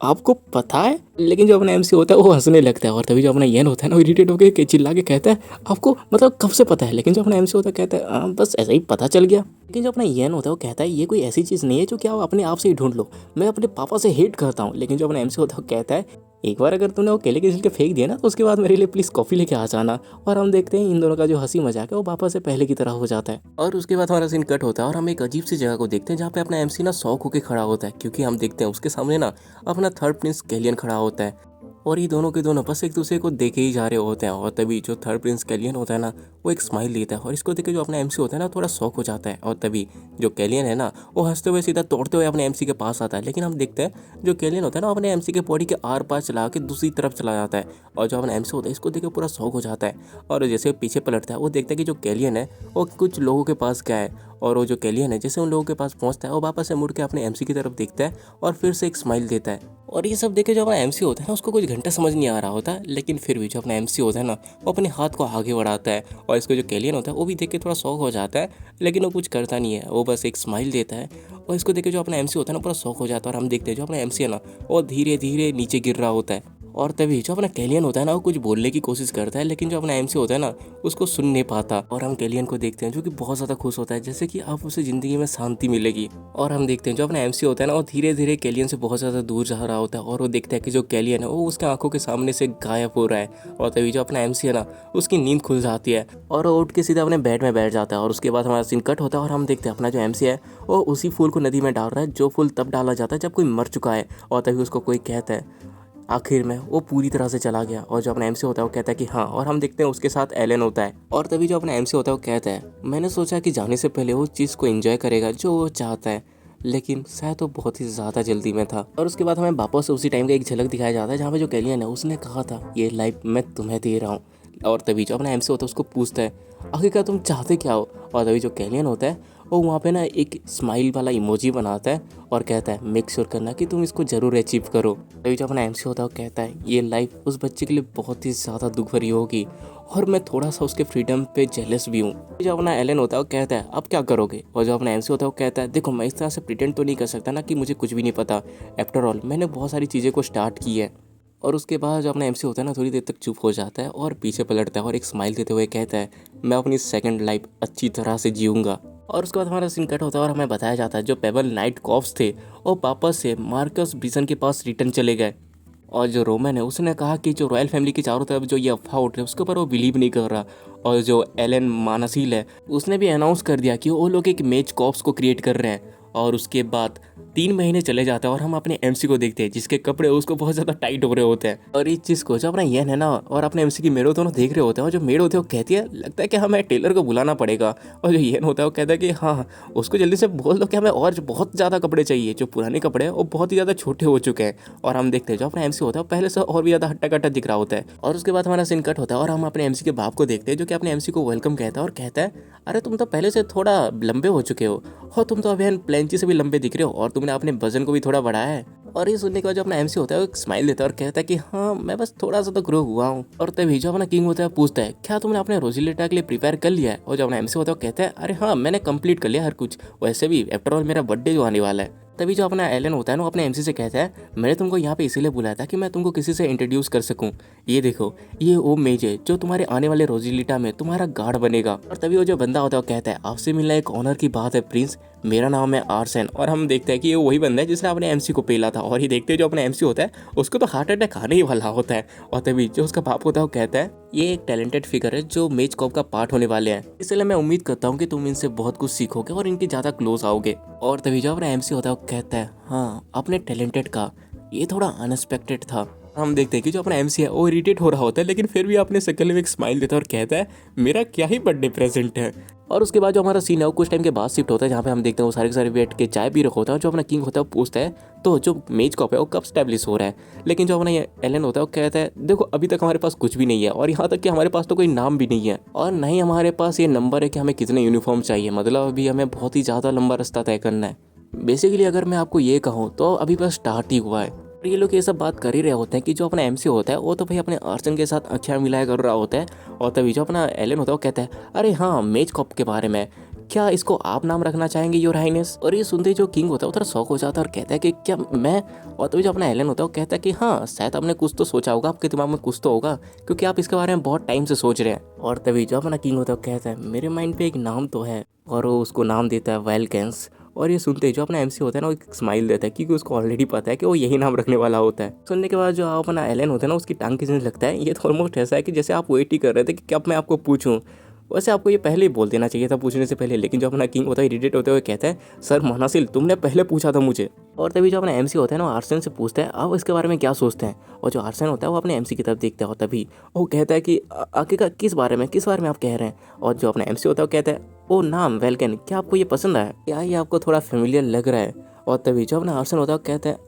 A: आपको पता है। लेकिन जो अपना एमसी होता है वो हंसने लगता है। और तभी जो अपना ईएन होता है ना वो इरिटेट होकर चिल्ला के कहता है आपको मतलब कब से पता है। लेकिन जो अपना एमसी होता है कहता है बस ऐसा ही पता चल गया। लेकिन जो अपना ईएन होता है वो कहता है ये कोई ऐसी चीज़ नहीं है जो कि आप अपने आप से ही ढूंढ लो, मैं अपने पापा से हेट करता हूँ। लेकिन जो अपना एमसी होता है वो कहता है एक बार अगर तूने वो केले के छिलके फेंक दिया ना तो उसके बाद मेरे लिए प्लीज़ कॉफ़ी लेके आ जाना। और हम देखते हैं इन दोनों का जो हंसी मजाक है वो वापस से पहले की तरह हो जाता है। और उसके बाद हमारा सीन कट होता है और हम एक अजीब सी जगह को देखते हैं जहाँ पे अपना एमसी ना शौक होकर खड़ा होता है, क्योंकि हम देखते हैं उसके सामने ना अपना थर्ड प्रिंस कैलियन खड़ा होता है। और ये दोनों के दोनों बस एक दूसरे को देखे ही जा रहे होते हैं। और तभी जो थर्ड प्रिंस कैलियन होता है ना वो एक स्माइल देता है और इसको देख के जो अपना एमसी होता है ना थोड़ा शौक हो जाता है। और तभी जो कैलियन है ना वो हंसते हुए सीधा तोड़ते हुए अपने एमसी के पास आता है। लेकिन हम देखते हैं जो कैलियन होता है ना अपने एमसी के बॉडी के आर पार चला के दूसरी तरफ चला जाता है। और जो अपना एमसी होता है इसको देख के पूरा शौक हो जाता है और जैसे पीछे पलटता है वो देखता है कि जो कैलियन है वो कुछ लोगों के पास गया है। और वो जो कैलियन है जैसे उन लोगों के पास पहुंचता है वो वापस से मुड़ के अपने एमसी की तरफ देखता है और फिर से एक स्माइल देता है। और ये सब देखे जो अपना एमसी होता है ना उसको कुछ घंटा समझ नहीं आ रहा होता, लेकिन फिर भी जो अपना एमसी होता है ना वो अपने हाथ को आगे बढ़ाता है। और इसको जो कैलियन होता है वो भी देख के थोड़ा शौक हो जाता है, लेकिन वो कुछ करता नहीं है, वो बस एक स्माइल देता है। और इसको देख के जो अपना एमसी होता है ना पूरा शौक हो जाता है। और हम देखते हैं जो अपना एमसी है ना वो धीरे धीरे नीचे गिर रहा होता है। और तभी जो अपना कैलियन होता है ना वो कुछ बोलने की कोशिश करता है, लेकिन जो अपना एमसी होता है ना उसको सुन नहीं पाता। और हम कैलियन को देखते हैं जो कि बहुत ज़्यादा खुश होता है जैसे कि अब उसे ज़िंदगी में शांति मिलेगी। और हम देखते हैं जो अपना एमसी होता है ना वो धीरे धीरे कैलियन से बहुत ज़्यादा दूर जा रहा होता है। और वो देखता है कि जो कैलियन है वो उसके आंखों के सामने से गायब हो रहा है। और तभी जो अपना एमसी है ना उसकी नींद खुल जाती है और वो उठ के सीधा अपने बेड में बैठ जाता है। और उसके बाद हमारा सीन कट होता है और हम देखते हैं अपना जो एमसी है वो उसी फूल को नदी में डाल रहा है जो फूल तब डाला जाता है जब कोई मर चुका है। और तभी उसको कोई कहता है आखिर में वो पूरी तरह से चला गया। और जो अपना एमसी होता है वो कहता है कि हाँ। और हम देखते हैं उसके साथ एलन होता है। और तभी जो अपना एमसी होता है वो कहता है मैंने सोचा कि जाने से पहले वो चीज़ को एंजॉय करेगा जो वो चाहता है, लेकिन शायद वो बहुत ही ज़्यादा जल्दी में था। और उसके बाद हमें वापस से उसी टाइम का एक झलक दिखाया जाता है जहाँ पे जो कैलियन है उसने कहा था ये लाइफ मैं तुम्हें दे रहा हूँ। और तभी जो अपना एमसी होता है उसको पूछता है आखिरकार तुम चाहते क्या हो। और तभी जो कैलियन होता है वो वहाँ पे ना एक स्माइल वाला इमोजी बनाता है और कहता है मेक श्योर करना कि तुम इसको जरूर अचीव करो। तभी जो अपना एमसी होता है वो कहता है ये लाइफ उस बच्चे के लिए बहुत ही ज़्यादा दुख भरी होगी और मैं थोड़ा सा उसके फ्रीडम पे जेलस भी हूँ। जो अपना एलन होता है वो कहता है अब क्या करोगे, और जो अपना एमसी होता है वो कहता है देखो मैं इस तरह से प्रिटेंड तो नहीं कर सकता ना कि मुझे कुछ भी नहीं पता, आफ्टर ऑल मैंने बहुत सारी चीज़ें को स्टार्ट की है। और उसके बाद जो अपना एमसी होता है ना थोड़ी देर तक चुप हो जाता है और पीछे पलटता है और एक स्माइल देते हुए कहता है मैं अपनी सेकंड लाइफ अच्छी तरह से जीऊँगा। और उसके बाद हमारा सीन कट होता है और हमें बताया जाता है जो पेबल नाइट कॉप्स थे वो वापस से मार्कस ब्रिसन के पास रिटर्न चले गए। और जो रोमन है उसने कहा कि जो रॉयल फैमिली की चारों तरफ जो ये अफवाह उठ रही है उसके ऊपर वो बिलीव नहीं कर रहा। और जो एलन मानसील है उसने भी अनाउंस कर दिया कि वो लोग एक मेज कॉप्स को क्रिएट कर रहे हैं। और उसके बाद 3 महीने चले जाते हैं और हम अपने एमसी को देखते हैं जिसके कपड़े उसको बहुत ज़्यादा टाइट हो रहे होते हैं। और इस चीज़ को जो अपना येन है ना और अपने एमसी की मेड दोनों देख रहे होते हैं और जो मेड होते हैं वो कहती है लगता है कि हमें टेलर को बुलाना पड़ेगा। और जो येन होता है वो कहता है कि हाँ उसको जल्दी से बोल दो कि हमें और बहुत ज़्यादा कपड़े चाहिए, जो पुराने कपड़े हैं वो बहुत ही ज़्यादा छोटे हो चुके हैं। और हम देखते हैं जो अपना एमसी होता है पहले से और भी ज़्यादा हट्टा कट्टा दिख रहा होता है। और उसके बाद हमारा सीन कट होता है और हम अपने एमसी के बाप को देखते हैं जो कि अपने एमसी को वेलकम कहता है और कहता है अरे तुम तो पहले से थोड़ा लंबे हो चुके हो और तुम तो अभी प्लेंची से भी लंबे दिख रहे हो और तुमने अपने वजन को भी थोड़ा बढ़ाया है। और ये सुनने के बाद जो अपना एमसी होता है वो एक स्माइल देता है और कहता है कि हाँ मैं बस थोड़ा सा तो ग्रो हुआ हूँ। और तभी जो अपना किंग होता है पूछता है क्या तुमने अपने रोजिलेटा के लिए प्रिपेयर कर लिया है। और जो अपना एमसी होता है वो कहता है अरे हाँ मैंने कंप्लीट कर लिया हर कुछ, वैसे भी आफ्टर ऑल मेरा बर्थडे जो आने वाला है। तभी जो अपना एलन होता है ना अपने एमसी से कहता है मैंने तुमको यहाँ पे इसीलिए बुलाया था कि मैं तुमको किसी से इंट्रोड्यूस कर सकूं। ये देखो ये वो मेज है जो तुम्हारे आने वाले रोजिलिटा में तुम्हारा गार्ड बनेगा। और तभी वो जो बंदा होता है वो कहता है आपसे मिलना एक ऑनर की बात है प्रिंस, मेरा नाम है आर्सन। और हम देखते हैं कि ये वही बंदा है जिसने अपने एमसी को पेला था। और ये देखते हैं जो अपना एमसी होता है उसको तो हार्ट अटैक आने ही वाला होता है। और तभी जो उसका बाप होता है वो कहता है ये एक टैलेंटेड फिगर है जो मेज कॉप का पार्ट होने वाले हैं, इसलिए मैं उम्मीद करता हूँ कि तुम इनसे बहुत कुछ सीखोगे और इनके ज़्यादा क्लोज आओगे। और तभी जो अपना एमसी होता है वो कहता है हाँ अपने टैलेंटेड का ये थोड़ा अनएक्सपेक्टेड था। हम देखते हैं कि जो अपना एमसी है वो इरिटेट हो रहा होता है लेकिन फिर भी अपने शक्ल में एक स्माइल देता है और कहता है मेरा क्या ही बर्थडे प्रेजेंट है। और उसके बाद जो हमारा सीन है वो कुछ टाइम के बाद शिफ्ट होता है जहाँ पे हम देखते हैं वो सारे के सारे बैठ के चाय पी रखा होता है। और जो अपना किंग होता है वो पूछता है तो जो मेज कॉप है वो कब स्टैब्लिश हो रहा है। लेकिन जो अपना ये एलन होता है वो कहता है देखो अभी तक हमारे पास कुछ भी नहीं है और यहाँ तक कि हमारे पास तो कोई नाम भी नहीं है और न ही हमारे पास ये नंबर है कि हमें कितने यूनिफॉर्म चाहिए, मतलब अभी हमें बहुत ही ज़्यादा लंबा रास्ता तय करना है। बेसिकली अगर मैं आपको ये कहूँ तो अभी बस स्टार्ट ही हुआ है। और ये लोग ये सब बात कर ही रहे होते हैं कि जो अपना एमसी होता है वो तो भाई अपने आर्सन के साथ अखियाँ मिलाया कर रहा होता है। और तभी जो अपना एलन होता है वो कहता है अरे हाँ मेज कॉप के बारे में क्या इसको आप नाम रखना चाहेंगे योर हाइनेस। और ये सुनते ही जो किंग होता है वो थोड़ा शौक हो जाता है और कहता है कि क्या मैं। और तभी जो अपना एलन होता है वो कहता है कि हाँ शायद आपने कुछ तो सोचा होगा, आपके दिमाग में कुछ तो होगा क्योंकि आप इसके बारे में बहुत टाइम से सोच रहे हैं। और तभी जो अपना किंग होता है वो कहता है मेरे माइंड पे एक नाम तो है और वो उसको नाम देता है वेलकेंस। और ये सुनते ही जो अपना एमसी होता है ना वो एक स्माइल देता है क्योंकि उसको ऑलरेडी पता है कि वो यही नाम रखने वाला होता है। सुनने के बाद जो अपना एलन होता है ना उसकी टांग खींचने लगता है। ये तो ऑलमोस्ट ऐसा है कि जैसे आप वेट ही कर रहे थे कि कब मैं आपको पूछूं, वैसे आपको ये पहले ही बोल देना चाहिए था पूछने से पहले। लेकिन जो अपना किंग होता है इरिटेट होते हुए कहता है सर मानासिल तुमने पहले पूछा था मुझे। और तभी जो अपना एमसी होता है ना आर्सन से पूछता है आप इसके बारे में क्या सोचते हैं। और जो आर्सन होता है वो अपने एमसी की तरफ देखता है और तभी वो कहता है कि आखिर किस बारे में आप कह रहे हैं। और जो अपना एमसी होता है वो कहता है ओ नाम वेलकन, क्या आपको ये पसंद आया, क्या ये आपको थोड़ा फेमिलियर लग रहा है। और तभी जो अपना आर्सन होता है वो कहता है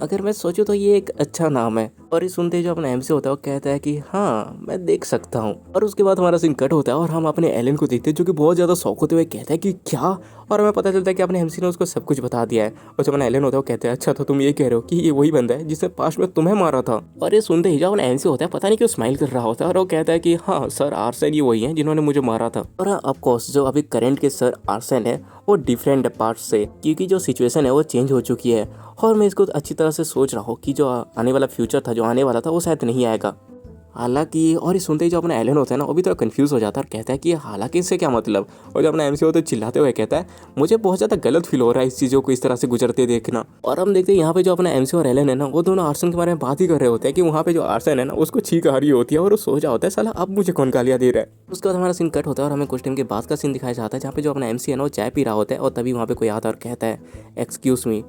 A: अगर मैं सोचूं तो ये एक अच्छा नाम है। और ये सुनते ही जो अपना एमसी होता है वो कहता है कि हाँ मैं देख सकता हूँ। और उसके बाद हमारा सीन कट होता है और हम अपने एलन को देखते हैं जो कि बहुत ज़्यादा शौक होते हुए कहता है कि क्या। और हमें पता चलता है कि अपने एमसी ने उसको सब कुछ बता दिया है। और जो अपना एलन होता है वो कहता है अच्छा तो तुम ये कह रहे हो कि ये वही बंदा है जिसने पास्ट में तुम्हें मारा था। और ये सुनते ही जो अपना एमसी होता है पता नहीं क्यों स्माइल कर रहा होता है और वो कहता है कि हाँ सर आर्सन ये वही है जिन्होंने मुझे मारा था। और ऑफकोर्स जो अभी करंट के सर आर्सन है वो डिफरेंट पार्ट से, क्योंकि जो सिचुएशन है वो चेंज हो चुकी है। और मैं इसको अच्छी तरह से सोच रहा हूँ कि जो आने वाला फ्यूचर था, जो आने वाला था वो शायद नहीं आएगा। हालांकि और ये सुनते ही जो अपना एलन होता है ना वो भी थोड़ा कंफ्यूज हो जाता है और कहता है कि हालांकि इससे क्या मतलब। और जो अपना एमसी होता है चिल्लाते हुए कहता है मुझे बहुत ज़्यादा गलत फील हो रहा है इस चीज़ों को इस तरह से गुजरते देखना। और हम देखते हैं यहाँ पे जो अपना एमसी और एलन है ना वो दोनों आर्सन के बारे में बात ही कर रहे होते हैं कि वहाँ पे जो आर्सन है ना उसको छींक आ रही होती है और वो सोच रहा होता है साला अब मुझे कौन गालियाँ दे रहा है। उसके बाद हमारा सीन कट होता है और हमें कुछ टाइम के बाद का सीन दिखाया जाता है जहाँ पे जो अपना एमसी है ना वो चाय पी रहा होता है। और तभी वहाँ पे कोई आता है और कहता है एक्सक्यूज मी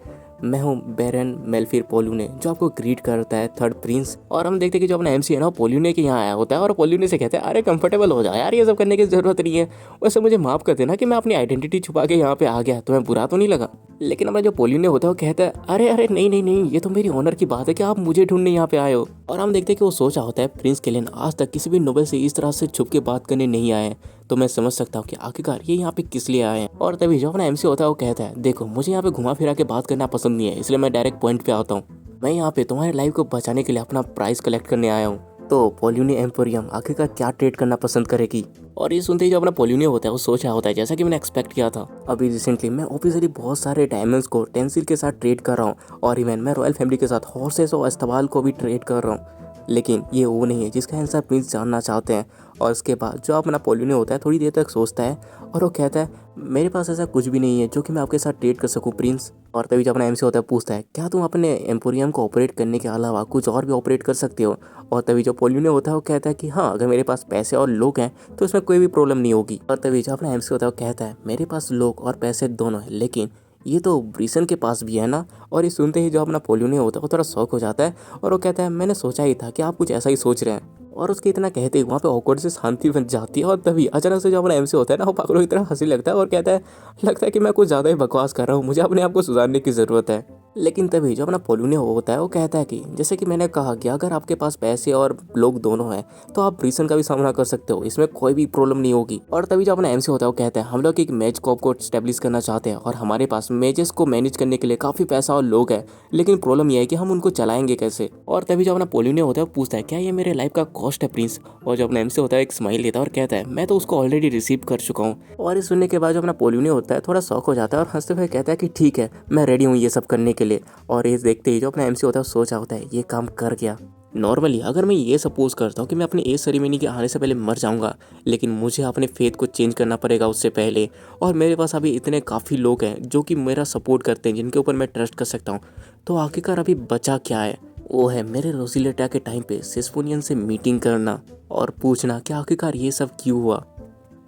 A: मैं हूँ बैरन मेल्फिर पोल्यूने, जो आपको ग्रीट करता है थर्ड प्रिंस। और हम देखते हैं कि जो अपना एमसी है ना पोल्यूने के यहाँ आया होता है और पोल्यूने से कहता है अरे कंफर्टेबल हो जाओ यार, ये सब करने की जरूरत नहीं है। वैसे मुझे माफ कर देना कि मैं अपनी आइडेंटिटी छुपा के यहाँ पे आ गया, तुम्हें बुरा तो नहीं लगा। लेकिन हमारा जो पोल्यूने होता है वो कहता है अरे अरे नहीं नहीं नहीं, ये तो मेरी ऑनर की बात है कि आप मुझे ढूंढने यहाँ पे आए हो। और हम देखते हैं कि वो सोचा होता है प्रिंस केलन आज तक किसी भी नोबल से इस तरह से छुप के बात करने नहीं आए हैं, तो मैं समझ सकता हूँ कि आखिरकार ये यहाँ पे किस लिए आए हैं। और तभी जो अपना एमसी होता है वो कहता है, देखो मुझे यहाँ पे घुमा फिरा के बात करना पसंद नहीं है, इसलिए मैं डायरेक्ट पॉइंट पे आता हूँ। मैं यहाँ पे तुम्हारे लाइफ को बचाने के लिए अपना प्राइस कलेक्ट करने आया हूँ। तो पोल्यूनी एम्पोरियम आखिरकार क्या ट्रेड करना पसंद करेगी। और ये सुनते ही जो अपना पोल्यूनी होता है वो सोच रहा होता है, जैसा कि मैंने एक्सपेक्ट किया था। अभी रिसेंटली मैं ऑफिशियली बहुत सारे डायमंड्स को टेंसिल के साथ ट्रेड कर रहा हूँ, और इवन मैं रॉयल फैमिली के साथ हॉर्सेस और अस्तबाल को भी ट्रेड कर रहा हूँ। लेकिन ये वो नहीं है जिसका आंसर प्रिंस जानना चाहते हैं। और उसके बाद जो अपना पोल्यूनी होता है थोड़ी देर तक सोचता है और वो कहता है, मेरे पास ऐसा कुछ भी नहीं है जो कि मैं आपके साथ ट्रेड कर सकूं प्रिंस। और तभी जो अपना एमसी होता है पूछता है, क्या तुम अपने एम्पोरियम को ऑपरेट करने के अलावा कुछ और भी ऑपरेट कर सकते हो। और तभी जो पोल्यूनी होता है वो कहता है कि हाँ, अगर मेरे पास पैसे और लोग हैं तो इसमें कोई भी प्रॉब्लम नहीं होगी। और तभी जो अपना एमसी होता है वो कहता है, मेरे पास लोग और पैसे दोनों हैं, लेकिन ये तो ब्रिसन के पास भी है ना। और ये सुनते ही जो अपना पोल्यूनी होता है वो थोड़ा शौक हो जाता है और वो कहता है, मैंने सोचा ही था कि आप कुछ ऐसा ही सोच रहे हैं। और उसके इतना कहते ही वहाँ पे ऑकवर्ड से शांति बन जाती है। और तभी अचानक से जो अपना एमसी होता है ना वो पागलों की तरह हंसी लगता है और कहता है, लगता है कि मैं कुछ ज़्यादा ही बकवास कर रहा हूँ, मुझे अपने आप को सुधारने की ज़रूरत है। लेकिन तभी जो अपना पोल्यूनी होता है वो कहता है कि जैसे कि मैंने कहा कि अगर आपके पास पैसे और लोग दोनों हैं तो आप ब्रिसन का भी सामना कर सकते हो, इसमें कोई भी प्रॉब्लम नहीं होगी। और तभी जो अपना एमसी होता है वो कहता है, हम लोग एक मैच कॉप को स्टेब्लिश करना चाहते हैं और हमारे पास मैचेस को मैनेज करने के लिए काफ़ी पैसा और लोग हैं, लेकिन प्रॉब्लम यह है कि हम उनको चलाएंगे कैसे। और तभी जो अपना पोल्यूनी होता है वो पूछता है, क्या ये मेरे लाइफ का कॉस्ट है प्रिंस। और जो अपना एमसी होता है एक स्माइल लेता है और कहता है, मैं तो उसको ऑलरेडी रिसीव कर चुका हूँ। और इस सुनने के बाद जो अपना पोल्यूनी होता है थोड़ा शौक हो जाता है और हंसते हुए कहता है कि ठीक है, मैं रेडी हूँ ये सब करने के लिए। और ये देखते ही जो अपना एमसी होता है सोच रहा होता है, ये काम कर गया। नॉर्मली अगर मैं ये सपोज करता हूँ कि मैं अपनी एज सेरेमनी के आने से पहले मर जाऊंगा, लेकिन मुझे अपने फेथ को चेंज करना पड़ेगा उससे पहले, और मेरे पास अभी इतने काफ़ी लोग हैं जो कि मेरा सपोर्ट करते हैं, जिनके ऊपर मैं ट्रस्ट कर सकता हूँ, तो आखिरकार अभी बचा क्या है। वो है मेरे रोजिलेटा के टाइम पे सिस्फोनियन से मीटिंग करना और पूछना कि आखिरकार ये सब क्यों हुआ।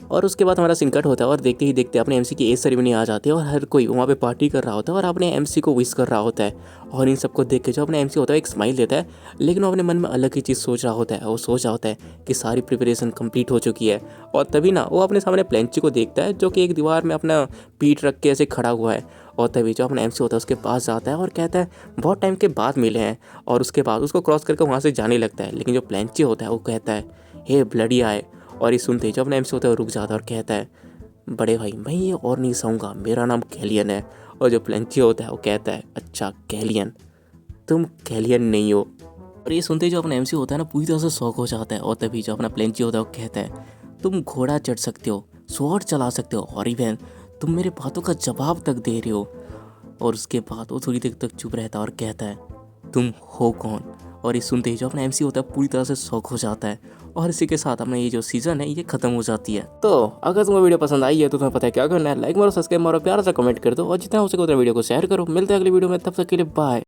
A: और उसके बाद हमारा सिंकट होता है और देखते ही देखते अपने एमसी की एज सेरेमनी आ जाती है और हर कोई वहाँ पे पार्टी कर रहा होता है और अपने एमसी को विश कर रहा होता है। और इन सबको देख के जो अपने एमसी होता है एक स्माइल देता है, लेकिन वो अपने मन में अलग ही चीज़ सोच रहा होता है। वो सोच रहा होता है कि सारी प्रिपरेशन कंप्लीट हो चुकी है। और तभी ना वो अपने सामने प्लेंची को देखता है जो कि एक दीवार में अपना पीठ रख के ऐसे खड़ा हुआ है। और तभी जो अपना एमसी होता है उसके पास जाता है और कहता है, बहुत टाइम के बाद मिले हैं। और उसके बाद उसको क्रॉस करके वहाँ से जाने लगता है, लेकिन जो प्लेंची होता है वो कहता है, हे ब्लडी आए। और ये सुनते ही जो अपना एमसी होता है वो रुक जाता है और कहता है, बड़े भाई मैं ये और नहीं सहूँगा, मेरा नाम कैलियन है। और जो प्लेंची होता है वो कहता है, अच्छा कैलियन, तुम कैलियन नहीं हो। और ये सुनते ही जो अपना एमसी होता है ना पूरी तरह से शौक हो जाता है। और तभी जो अपना प्लेंची होता है वो कहता है, तुम घोड़ा चढ़ सकते हो, स्वॉर्ड चला सकते हो, और इवन तुम मेरे बातों का जवाब तक दे रहे हो। और उसके बाद वो थोड़ी देर तक चुप रहता है और कहता है, तुम हो कौन। और ये सुनते ही जो अपना एमसी होता है पूरी तरह से शौक हो जाता है। और इसी के साथ अपना ये जो सीजन है ये खत्म हो जाती है। तो अगर तुम्हें वीडियो पसंद आई है तो तुम्हें पता है क्या करना है, लाइक मारो, सब्सक्राइब मारो, प्यार से कमेंट कर दो और जितना हो सके उतना वीडियो को शेयर करो। मिलते हैं अगली वीडियो में, तब तक के लिए बाय।